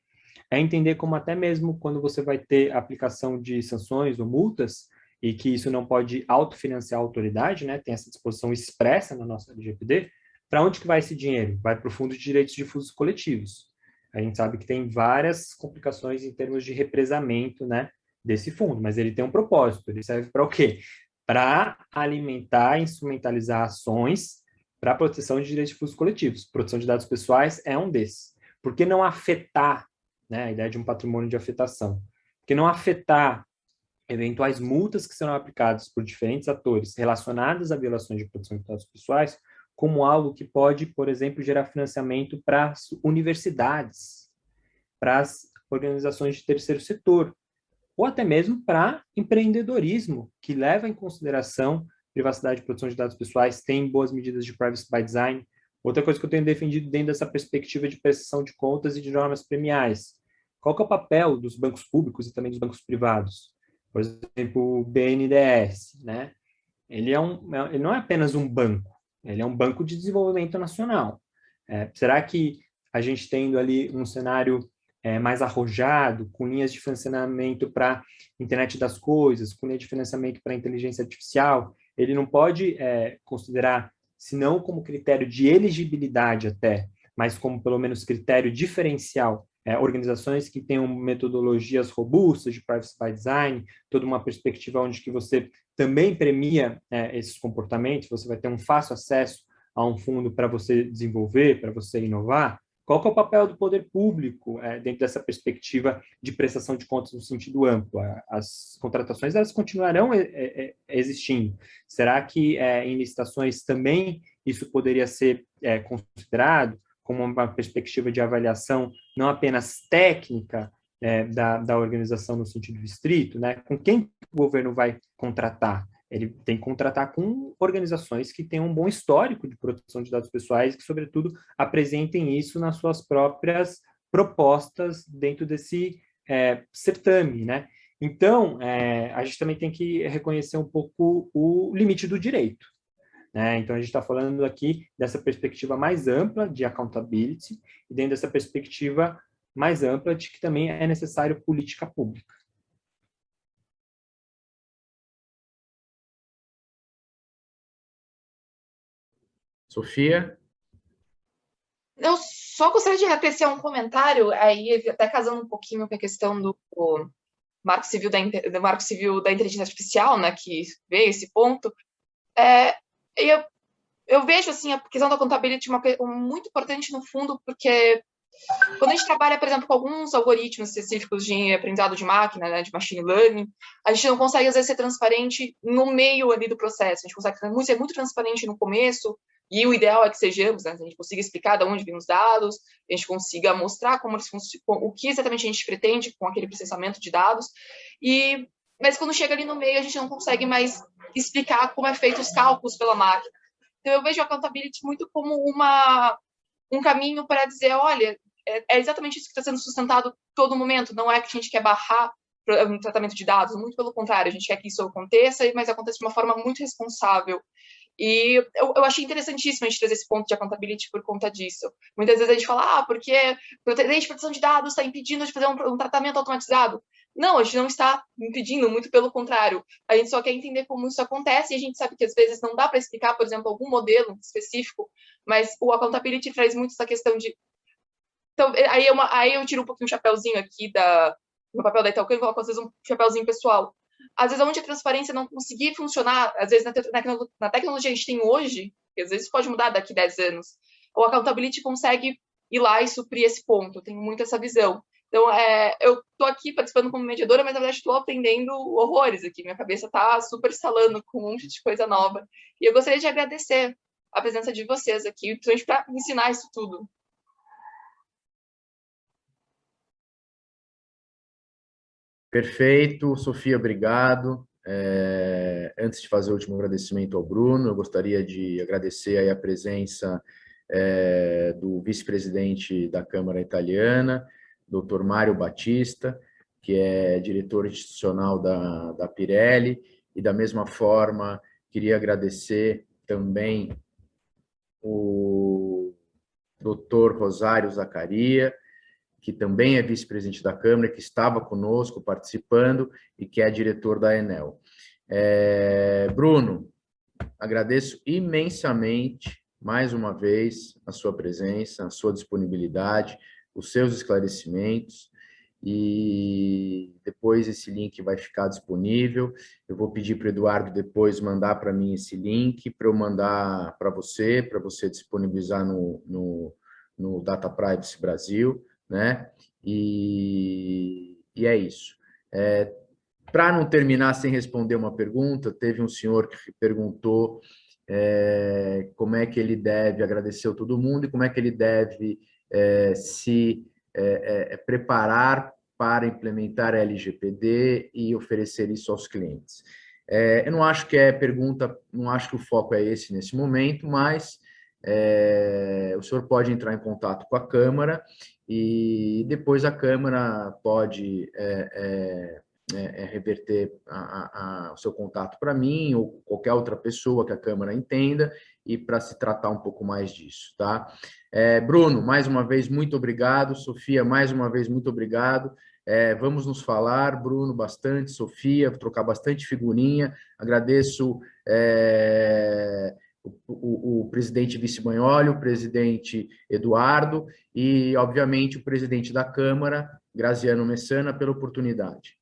entender como até mesmo quando você vai ter aplicação de sanções ou multas, e que isso não pode autofinanciar a autoridade, né? Tem essa disposição expressa na nossa LGPD, para onde que vai esse dinheiro? Vai para o Fundo de Direitos Difusos Coletivos. A gente sabe que tem várias complicações em termos de represamento, né, desse fundo, mas ele tem um propósito, ele serve para o quê? Para alimentar e instrumentalizar ações para a proteção de direitos difusos coletivos. Proteção de dados pessoais é um desses. Por que não afetar, né, a ideia de um patrimônio de afetação? Por que não afetar eventuais multas que serão aplicadas por diferentes atores relacionadas a violações de proteção de dados pessoais como algo que pode, por exemplo, gerar financiamento para as universidades, para as organizações de terceiro setor, ou até mesmo para empreendedorismo, que leva em consideração privacidade e proteção de dados pessoais, tem boas medidas de privacy by design. Outra coisa que eu tenho defendido dentro dessa perspectiva de prestação de contas e de normas premiais, qual que é o papel dos bancos públicos e também dos bancos privados? Por exemplo, o BNDES, né? Ele não é apenas um banco, ele é um banco de desenvolvimento nacional. Será que a gente tendo ali um cenário mais arrojado, com linhas de financiamento para internet das coisas, com linha de financiamento para inteligência artificial, ele não pode considerar, se não como critério de elegibilidade até, mas como pelo menos critério diferencial, organizações que tenham metodologias robustas de privacy by design, toda uma perspectiva onde que você também premia esses comportamentos, você vai ter um fácil acesso a um fundo para você desenvolver, para você inovar. Qual que é o papel do poder público dentro dessa perspectiva de prestação de contas no sentido amplo? As contratações elas continuarão existindo. Será que em licitações também isso poderia ser considerado como uma perspectiva de avaliação não apenas técnica da organização no sentido estrito, né? Com quem o governo vai contratar? Ele tem que contratar com organizações que tenham um bom histórico de proteção de dados pessoais e que, sobretudo, apresentem isso nas suas próprias propostas dentro desse certame, né? Então, a gente também tem que reconhecer um pouco o limite do direito. Então, a gente está falando aqui dessa perspectiva mais ampla de accountability e dentro dessa perspectiva mais ampla de que também é necessário política pública. Sofia? Eu só gostaria de acrescer um comentário, aí até casando um pouquinho com a questão do Marco Civil da Inteligência Artificial, né, que veio esse ponto. Eu vejo assim, a questão da accountability muito importante no fundo, porque quando a gente trabalha, por exemplo, com alguns algoritmos específicos de aprendizado de máquina, né, de machine learning, a gente não consegue, às vezes, ser transparente no meio ali do processo. A gente consegue ser muito transparente no começo, e o ideal é que sejamos, né, a gente consiga explicar de onde vêm os dados, a gente consiga mostrar como eles funcionam, o que exatamente a gente pretende com aquele processamento de dados, mas quando chega ali no meio, a gente não consegue mais explicar como é feito os cálculos pela máquina. Então, eu vejo a accountability muito como um caminho para dizer, olha, é exatamente isso que está sendo sustentado todo momento, não é que a gente quer barrar o tratamento de dados, muito pelo contrário, a gente quer que isso aconteça, mas aconteça de uma forma muito responsável. E eu achei interessantíssimo a gente trazer esse ponto de accountability por conta disso. Muitas vezes a gente fala, porque a lei de proteção de dados está impedindo de fazer um tratamento automatizado. Não, a gente não está impedindo, muito pelo contrário. A gente só quer entender como isso acontece e a gente sabe que às vezes não dá para explicar, por exemplo, algum modelo específico, mas o accountability traz muito essa questão de... Então, aí eu tiro um pouquinho o chapéuzinho aqui no papel da Itaúca e coloco às vezes um chapéuzinho pessoal. Às vezes, onde a transparência não conseguir funcionar, às vezes na tecnologia que a gente tem hoje, que às vezes pode mudar daqui 10 anos, o accountability consegue ir lá e suprir esse ponto. Eu tenho muito essa visão. Então, eu estou aqui participando como mediadora, mas na verdade estou aprendendo horrores aqui. Minha cabeça está super instalando com um monte de coisa nova. E eu gostaria de agradecer a presença de vocês aqui, principalmente para ensinar isso tudo. Perfeito, Sofia, obrigado. Antes de fazer o último agradecimento ao Bruno, eu gostaria de agradecer aí a presença do vice-presidente da Câmara Italiana, Dr. Mário Batista, que é diretor institucional da Pirelli, e da mesma forma queria agradecer também o Dr. Rosário Zaccaria, que também é vice-presidente da Câmara, que estava conosco participando e que é diretor da Enel. Bruno, agradeço imensamente, mais uma vez, a sua presença, a sua disponibilidade, os seus esclarecimentos, e depois esse link vai ficar disponível. Eu vou pedir para o Eduardo depois mandar para mim esse link, para eu mandar para você disponibilizar no Data Privacy Brasil, né? E é isso. Para não terminar sem responder uma pergunta, teve um senhor que perguntou como é que ele deve, agradeceu todo mundo, e como é que ele deve se preparar para implementar a LGPD e oferecer isso aos clientes. Eu não acho que pergunta, não acho que o foco é esse nesse momento, mas o senhor pode entrar em contato com a Câmara e depois a Câmara pode reverter o seu contato para mim ou qualquer outra pessoa que a Câmara entenda e para se tratar um pouco mais disso, tá? Bruno, mais uma vez, muito obrigado. Sofia, mais uma vez, muito obrigado. Vamos nos falar, Bruno, bastante, Sofia, trocar bastante figurinha. Agradeço o presidente Vice-Magnoli, o presidente Eduardo e, obviamente, o presidente da Câmara, Graziano Messana, pela oportunidade.